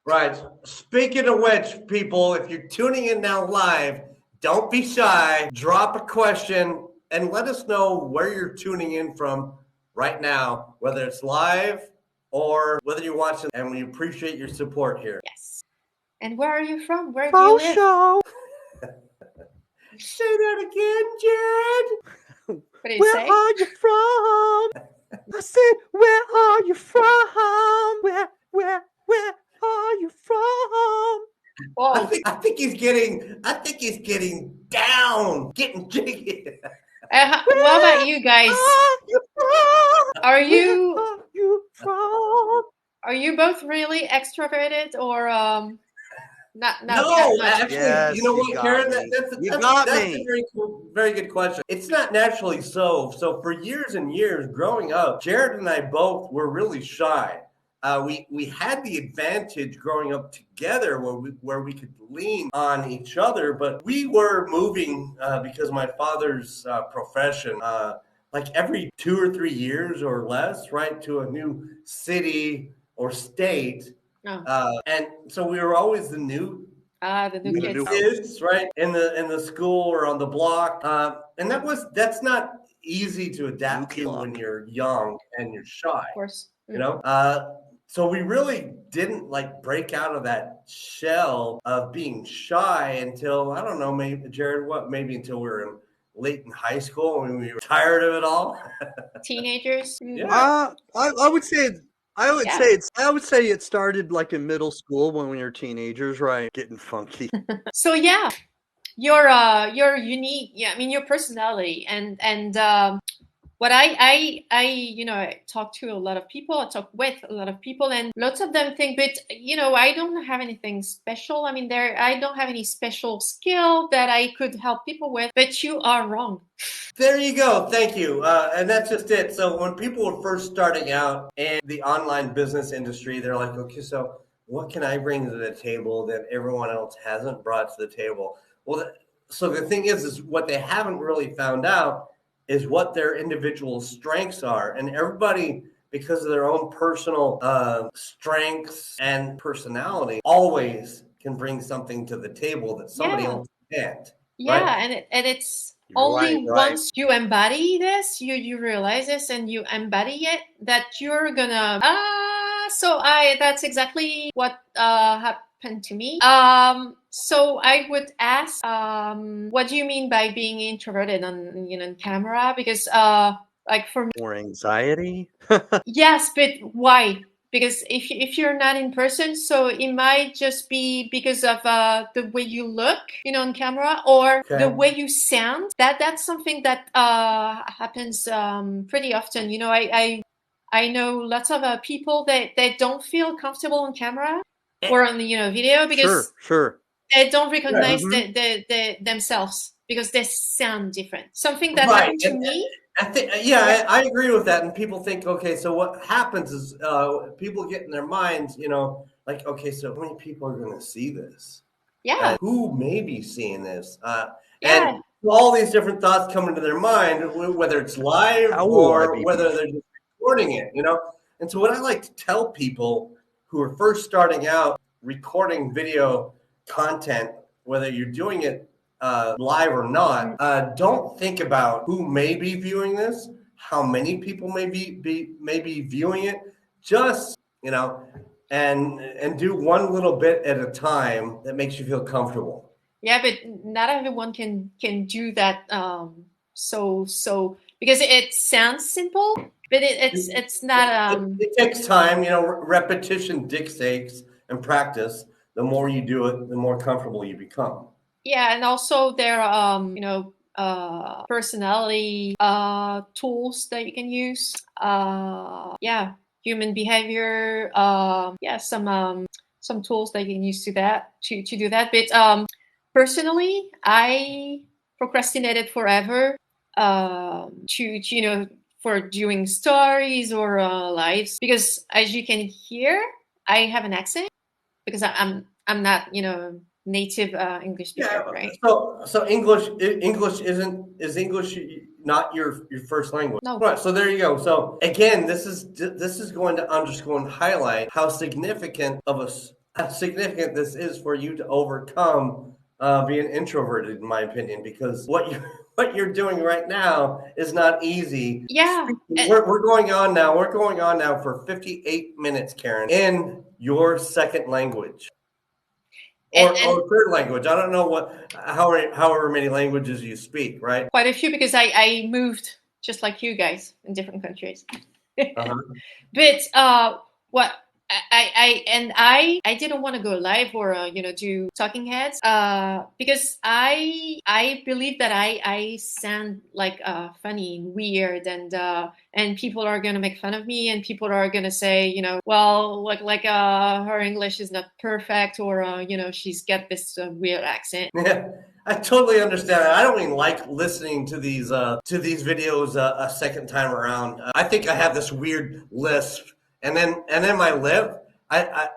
Right. Speaking of which, people, if you're tuning in now live, don't be shy. Drop a question and let us know where you're tuning in from right now, whether it's live or whether you're watching, and we appreciate your support here. yes. And where are you from? Where do you live? Show. Say that again, Jared. What do you Where say? are you from? I said, where are you from? Where are you from? Whoa. I think he's getting down, getting jiggy. What about you guys? Are you from? Are Where are you from? Are you both really extroverted, or not No, that much? actually, Yes, you know you what, got Karen? me. That's You that's got that's me. a very cool, very good question. It's not naturally so. So for years and years growing up, Jared and I both were really shy. We had the advantage growing up together where we could lean on each other, but we were moving because of my father's profession. Like every 2 or 3 years or less, right, to a new city or state. Oh. And so we were always the new The new The new kids. kids, right, in the school or on the block, and that's not easy to adapt to when you're young and you're shy, Of course. you know. So we really didn't like break out of that shell of being shy until, I don't know, maybe Jared, maybe until we were late in high school when we were tired of it all. Teenagers. Yeah. I would say I would Yeah. say it started like in middle school when we were teenagers, right? Getting funky. So yeah, your unique. Yeah, I mean your personality and what I talk to a lot of people. I talk with a lot of people, and lots of them think, but I don't have anything special. I mean, I don't have any special skill that I could help people with. But you are wrong. There you go. Thank you. And that's just it. So when people were first starting out in the online business industry, they're like, okay, so what can I bring to the table that everyone else hasn't brought to the table? Well, so the thing is what they haven't really found out is what their individual strengths are. And everybody, because of their own personal strengths and personality, always can bring something to the table that somebody else can't. Yeah, right? and it's only Right. once you embody this, you realize this, and you embody it, that you're gonna that's exactly what happened to me. So I would ask, what do you mean by being introverted on camera? Because like for me, Or anxiety. yes, but why? Because if you're not in person, so it might just be because of the way you look, on camera, or Okay. the way you sound. That's something that happens pretty often. I know lots of people that don't feel comfortable on camera or on the video because Sure. they don't recognize Mhm. the themselves because they sound different. Something that Right. happened to me. I think, yeah, I agree with that. And people think, okay, so what happens is people get in their minds, like, okay, so how many people are going to see this? Yeah. Who may be seeing this? Yeah. And all these different thoughts come into their mind, whether it's live How will I or be whether they're just recording it, And so what I like to tell people who are first starting out recording video content, whether you're doing it live or not, don't think about who may be viewing this, how many people may be viewing it. Just, you know, and do one little bit at a time that makes you feel comfortable. Yeah, but not everyone can do that. So because it sounds simple, but it's not. It takes time, you know. Repetition dictates and practice. The more you do it, the more comfortable you become. Yeah, and also there are personality tools that you can use. Yeah, human behavior. Yeah, some tools that you can use to do that. But personally, I procrastinated forever to for doing stories or lives, because as you can hear, I have an accent because I'm not native English speaker, right? So English is English not your first language? No. Right. So there you go. So again, this is going to underscore and highlight how significant this is for you to overcome being introverted, in my opinion, because what you're doing right now is not easy. Yeah. We're going on now. We're going on now for 58 minutes, Karen, in your second language. Or third language. I don't know however many languages you speak, right? Quite a few, because I moved just like you guys in different countries. But what I didn't want to go live or do talking heads because I believe that I sound like funny and weird, and people are gonna make fun of me, and people are gonna say, well, like her English is not perfect, or she's got this weird accent. Yeah, I totally understand that. I don't even like listening to these videos a second time around. I think I have this weird lisp, and then my lip, I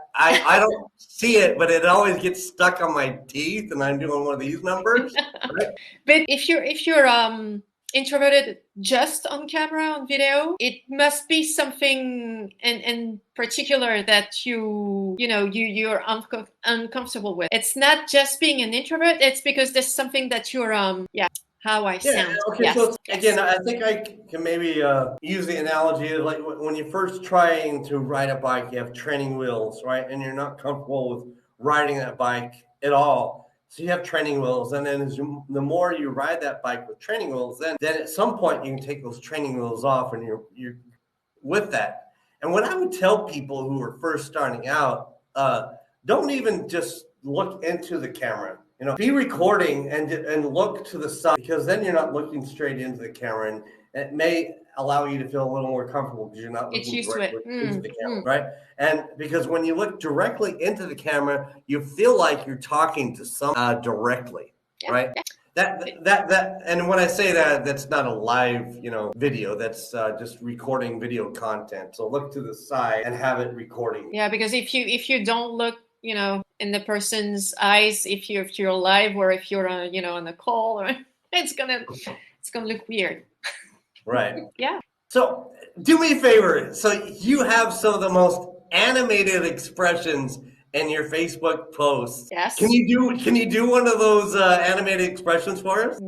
don't see it, but it always gets stuck on my teeth, and I'm doing one of these numbers. Right? But if you're introverted just on camera, on video, it must be something in particular that you're uncomfortable with. It's not just being an introvert, it's because there's something that you're how I sound. Okay, yes, so again, I think I can maybe use the analogy of like when you're first trying to ride a bike, you have training wheels, right? And you're not comfortable with riding that bike at all. So you have training wheels, and then the more you ride that bike with training wheels, then at some point you can take those training wheels off, and you're with that. And what I would tell people who are first starting out, don't even just look into the camera. Be recording and look to the side, because then you're not looking straight into the camera, and it may allow you to feel a little more comfortable because you're not looking directly into the camera, right? And because when you look directly into the camera, you feel like you're talking to someone directly, right? That and when I say that, that's not a live video, that's just recording video content. So look to the side and have it recording. Yeah, because if you don't look in the person's eyes, if you're live, or if you're on a call, or it's gonna look weird. Right. Yeah. So do me a favor. So you have some of the most animated expressions in your Facebook posts. Yes. Can you do one of those animated expressions for us?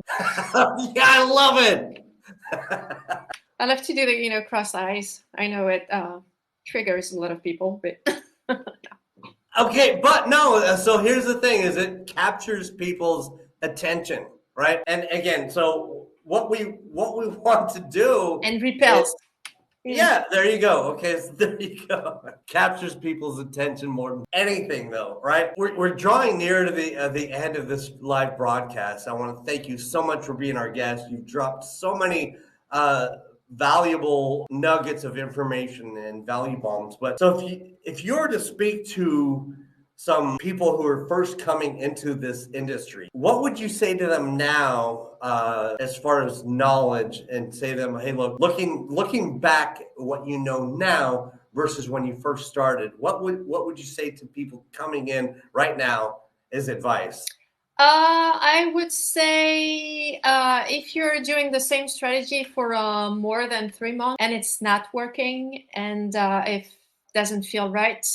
Yeah, I love it. I love to do the cross eyes. I know it triggers a lot of people, but okay, but no. So here's the thing: is it captures people's attention, right? And again, so what we want to do and repels. Yeah, there you go. Okay, so there you go. Captures people's attention more than anything, though, right? We're drawing near to the end of this live broadcast. I want to thank you so much for being our guest. You've dropped so many valuable nuggets of information and value bombs. But so if you were to speak to some people who are first coming into this industry, what would you say to them now as far as knowledge, and say to them, hey, look, looking back at what you know now versus when you first started, what would you say to people coming in right now as advice? I would say if you're doing the same strategy for more than 3 months and it's not working, and if it doesn't feel right,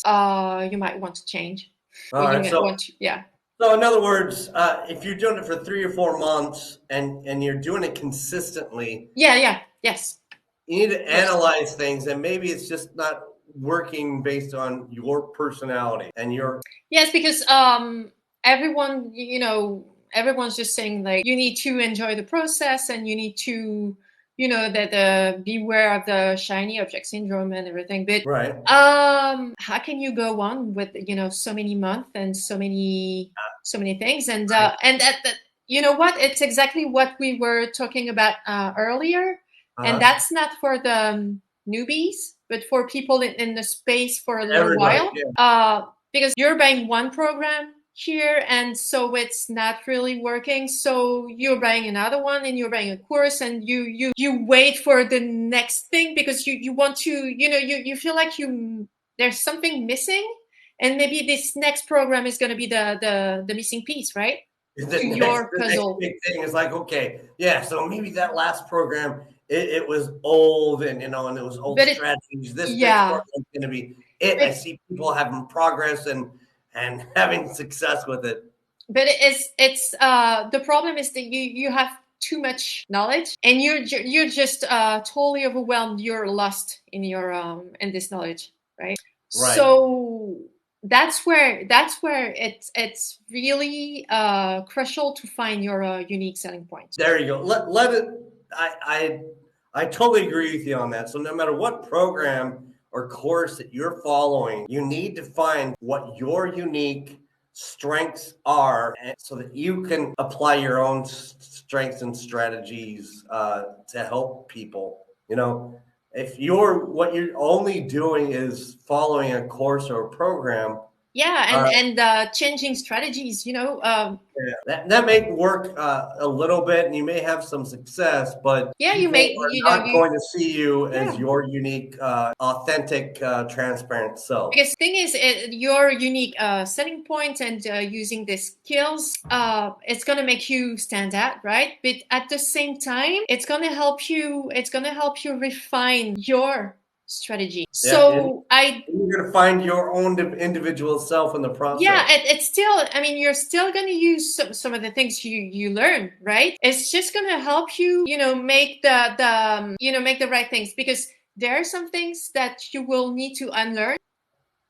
you might want to change. All when right. you So, want to, yeah. so in other words, if you're doing it for 3 or 4 months and you're doing it consistently, Yes, you need to of course. analyze things, and maybe it's just not working based on your personality and your. Yes, because everyone, everyone's just saying like you need to enjoy the process and you need to, that beware of the shiny object syndrome and everything. But Right. how can you go on with so many months and so many things and that you know what? It's exactly what we were talking about earlier, and that's not for the newbies, but for people in the space for a little Everybody. while. Yeah. Because you're buying one program here and so it's not really working, so you're buying another one and you're buying a course and you wait for the next thing because you want to, you feel like there's something missing, and maybe this next program is going to be the missing piece, right, to your The next puzzle. big thing is like, okay, yeah, so maybe that last program it was old and and it was old But strategies. This next yeah, program is going to be it. I but see people having progress and having success with it. but it's the problem is that you have too much knowledge and you're just totally overwhelmed, you're lost in your in this knowledge, right? Right. So that's where it's really crucial to find your unique selling points. There you go. Let it. I totally agree with you on that. So no matter what program or course that you're following, you need to find what your unique strengths are, and so that you can apply your own strengths and strategies to help people. If what you're only doing is following a course or a program, and changing strategies, that may work a little bit, and you may have some success, but you people may are not going to see you as your unique, authentic, transparent self. because thing is your unique selling point and using the skills, it's going to make you stand out, right? But at the same time it's going to help you refine your strategy. So you're going to find your own individual self in the process. it's still, I mean, you're still going to use some of the things you learn, right? It's just going to help you, make the make the right things, because there are some things that you will need to unlearn,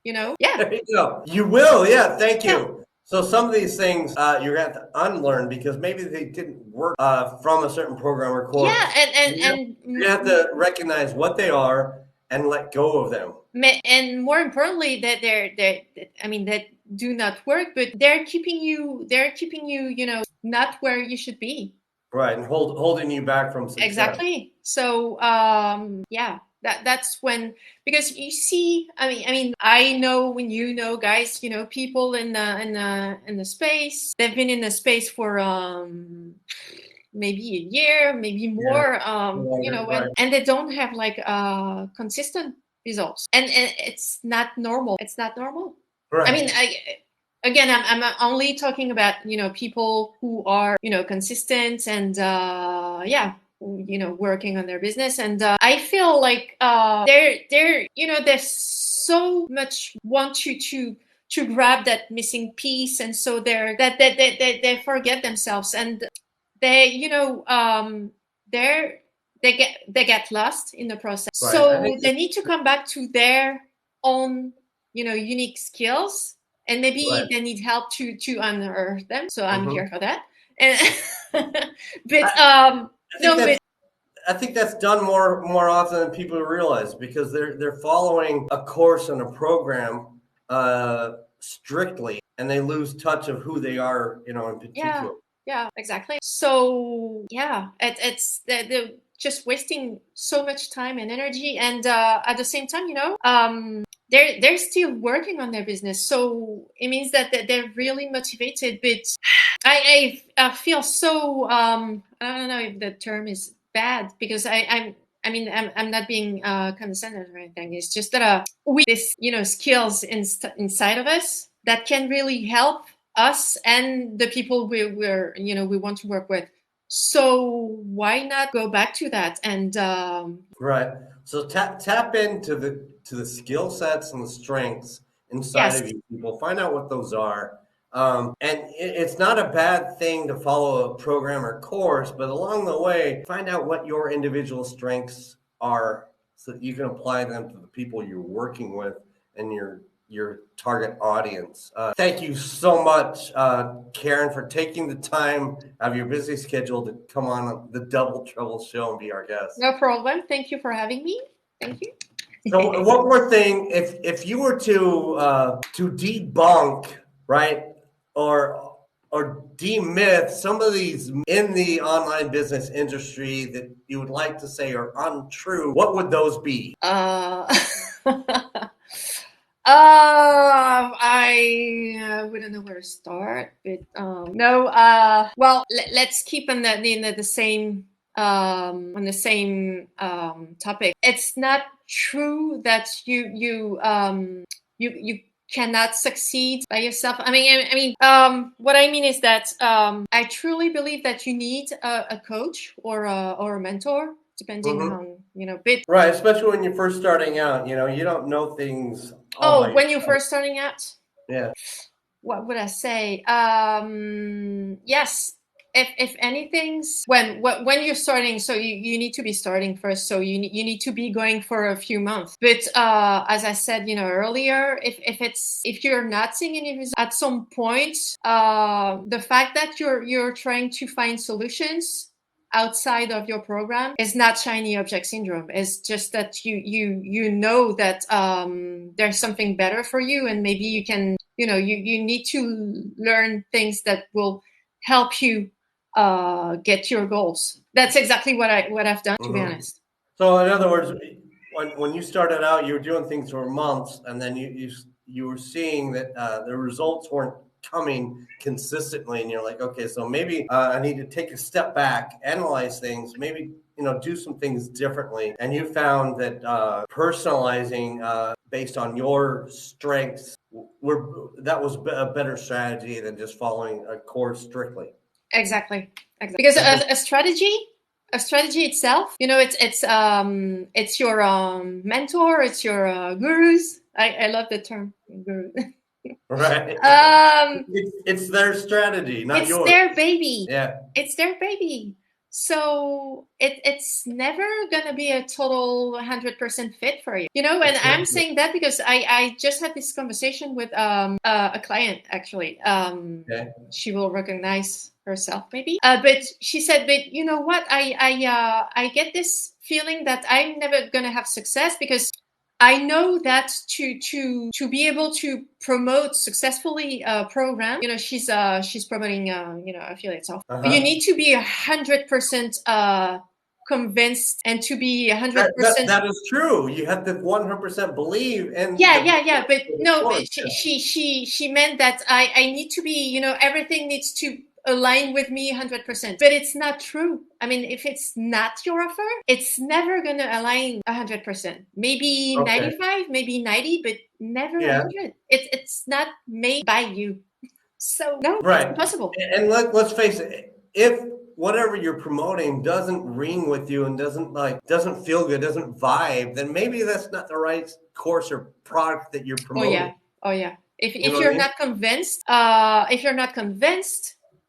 There you go. You will. Yeah. Thank you. Yeah. So some of these things you're going to have to unlearn because maybe they didn't work from a certain program or course. You have to recognize what they are and let go of them. And more importantly, that that do not work, but they're keeping you, not where you should be. Right, and holding you back from success. Exactly. So that's when, because you see, I know when guys, people in the space, they've been in the space for maybe a year, maybe more, right. and they don't have like consistent results, and it's not normal. Right. I mean, I'm only talking about people who are consistent and working on their business, and I feel like there's so much want to grab that missing piece, and so they forget themselves, and they they get lost in the process. Right. So they need to come back to their own unique skills, and maybe they need help to unearth them. So I'm here for that. And I think that's done more often than people realize, because they're following a course and a program strictly, and they lose touch of who they are, in particular. Yeah, exactly. So it's they're just wasting so much time and energy, and at the same time, they're still working on their business. So it means that they're really motivated. But I feel so I don't know if the term is bad, because I'm not being condescending or anything. It's just that we this skills inside of us that can really help us and the people we want to work with. So why not go back to that and right. So tap into the skill sets and the strengths inside of you people. Find out what those are. And it's not a bad thing to follow a program or course, but along the way, find out what your individual strengths are so that you can apply them to the people you're working with and your target audience. Thank you so much, Karen, for taking the time out of your busy schedule to come on the Double Trouble Show and be our guest. No problem. Thank you for having me. Thank you. So one more thing, if you were to debunk, right, or demyth some of these in the online business industry that you would like to say are untrue, what would those be? I wouldn't know where to start, but no. Well, let's keep on the same topic. It's not true that you cannot succeed by yourself. I mean, what I mean is that I truly believe that you need a coach or a mentor, depending on bit. Right, especially when you're first starting out. You don't know things. When you're first starting out. Yeah. What would I say? Yes. If anything's when you're starting, so you need to be starting first. So you need to be going for a few months. But as I said, earlier, if you're not seeing any results at some point, the fact that you're trying to find solutions outside of your program is not shiny object syndrome. It's just that you know that there's something better for you, and maybe you can you need to learn things that will help you get your goals. That's exactly what I've done, to be honest. So in other words, when you started out, you were doing things for months, and then you were seeing that the results weren't coming consistently, and you're like, okay, so maybe I need to take a step back, analyze things, maybe do some things differently. And you found that personalizing based on your strengths that was a better strategy than just following a course strictly. Exactly. Because a strategy itself, it's your mentor, it's your gurus. I love the term guru. Right. It's their strategy, not yours. It's their baby. Yeah. It's their baby. So it's never gonna be a total 100% fit for you. And I'm saying that because I just had this conversation with a client, actually. Okay. She will recognize herself maybe. But she said, but you know what? I get this feeling that I'm never gonna have success because I know that to be able to promote successfully a program, she's promoting affiliate software. You need to be 100% convinced, and to be 100%. That is true. You have to 100% believe in. Yeah. But no, but she meant that I need to be, everything needs to align with me 100%. But it's not true. I mean, if it's not your offer, it's never going to align 100%. Maybe 95, maybe 90, but never 100. It's not made by you. So no, it's impossible. And let's face it, if whatever you're promoting doesn't ring with you and doesn't feel good, doesn't vibe, then maybe that's not the right course or product that you're promoting. Oh yeah. If you're not convinced,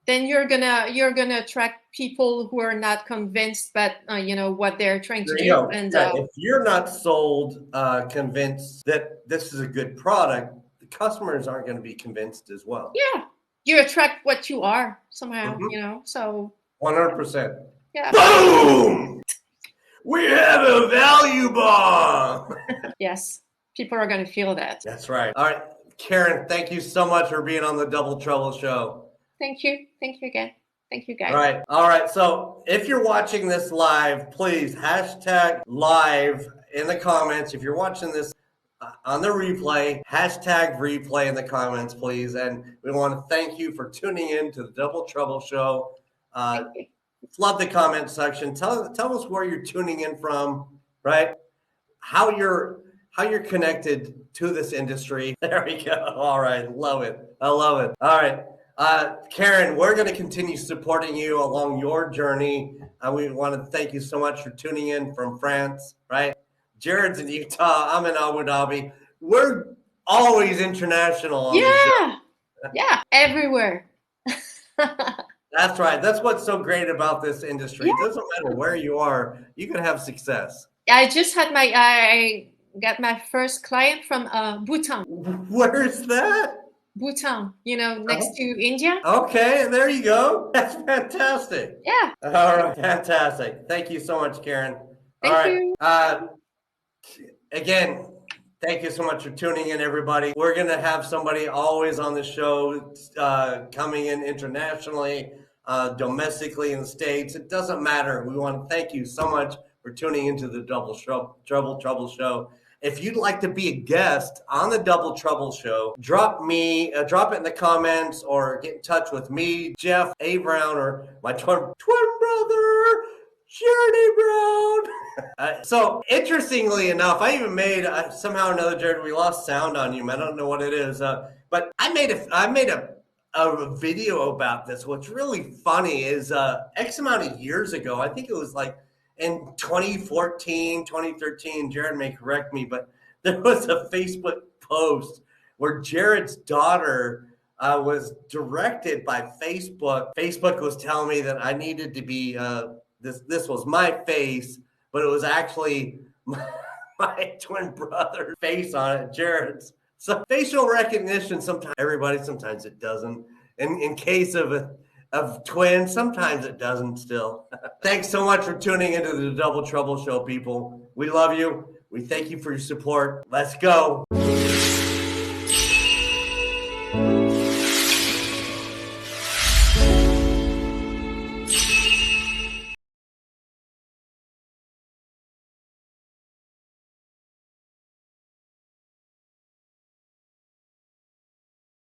then you're gonna attract people who are not convinced, but what they're trying to do. And if you're not sold, convinced that this is a good product, the customers aren't going to be convinced as well. Yeah, you attract what you are somehow. So 100%. Yeah. Boom! We have a value bomb. Yes, people are going to feel that. That's right. All right, Karen, thank you so much for being on the Double Trouble Show. Thank you again. Thank you, guys. All right. So if you're watching this live, please hashtag live in the comments. If you're watching this on the replay, hashtag replay in the comments, please. And we want to thank you for tuning in to the Double Trouble Show. Love the comment section. Tell us where you're tuning in from, right? How you're connected to this industry. There we go. All right. Love it. I love it. All right. Karen, we're going to continue supporting you along your journey. We want to thank you so much for tuning in from France, right? Jared's in Utah. I'm in Abu Dhabi. We're always international on the show. Yeah, everywhere. That's right. That's what's so great about this industry. Yeah. It doesn't matter where you are, you can have success. I just had I got my first client from Bhutan. Where's that? Bhutan, next to India. Okay, there you go. That's fantastic. Yeah. All right, fantastic. Thank you so much, Karen. Thank you. Again, thank you so much for tuning in, everybody. We're going to have somebody always on the show coming in internationally, domestically in the States. It doesn't matter. We want to thank you so much for tuning into the Double Trouble Show. If you'd like to be a guest on the Double Trouble Show, drop it in the comments or get in touch with me, Jeff A. Brown, or my twin brother, Jared Brown. So interestingly enough, I even made somehow or another, Jared, we lost sound on you. I don't know what it is, but I made a video about this. What's really funny is X amount of years ago, I think it was like in 2014, 2013, Jared may correct me, but there was a Facebook post where Jared's daughter was directed by Facebook. Facebook was telling me that I needed to be this was my face, but it was actually my twin brother's face on it, Jared's. So facial recognition, sometimes it doesn't. In case of twins, sometimes it doesn't still. Thanks so much for tuning into the Double Trouble Show, people. We love you. We thank you for your support. Let's go.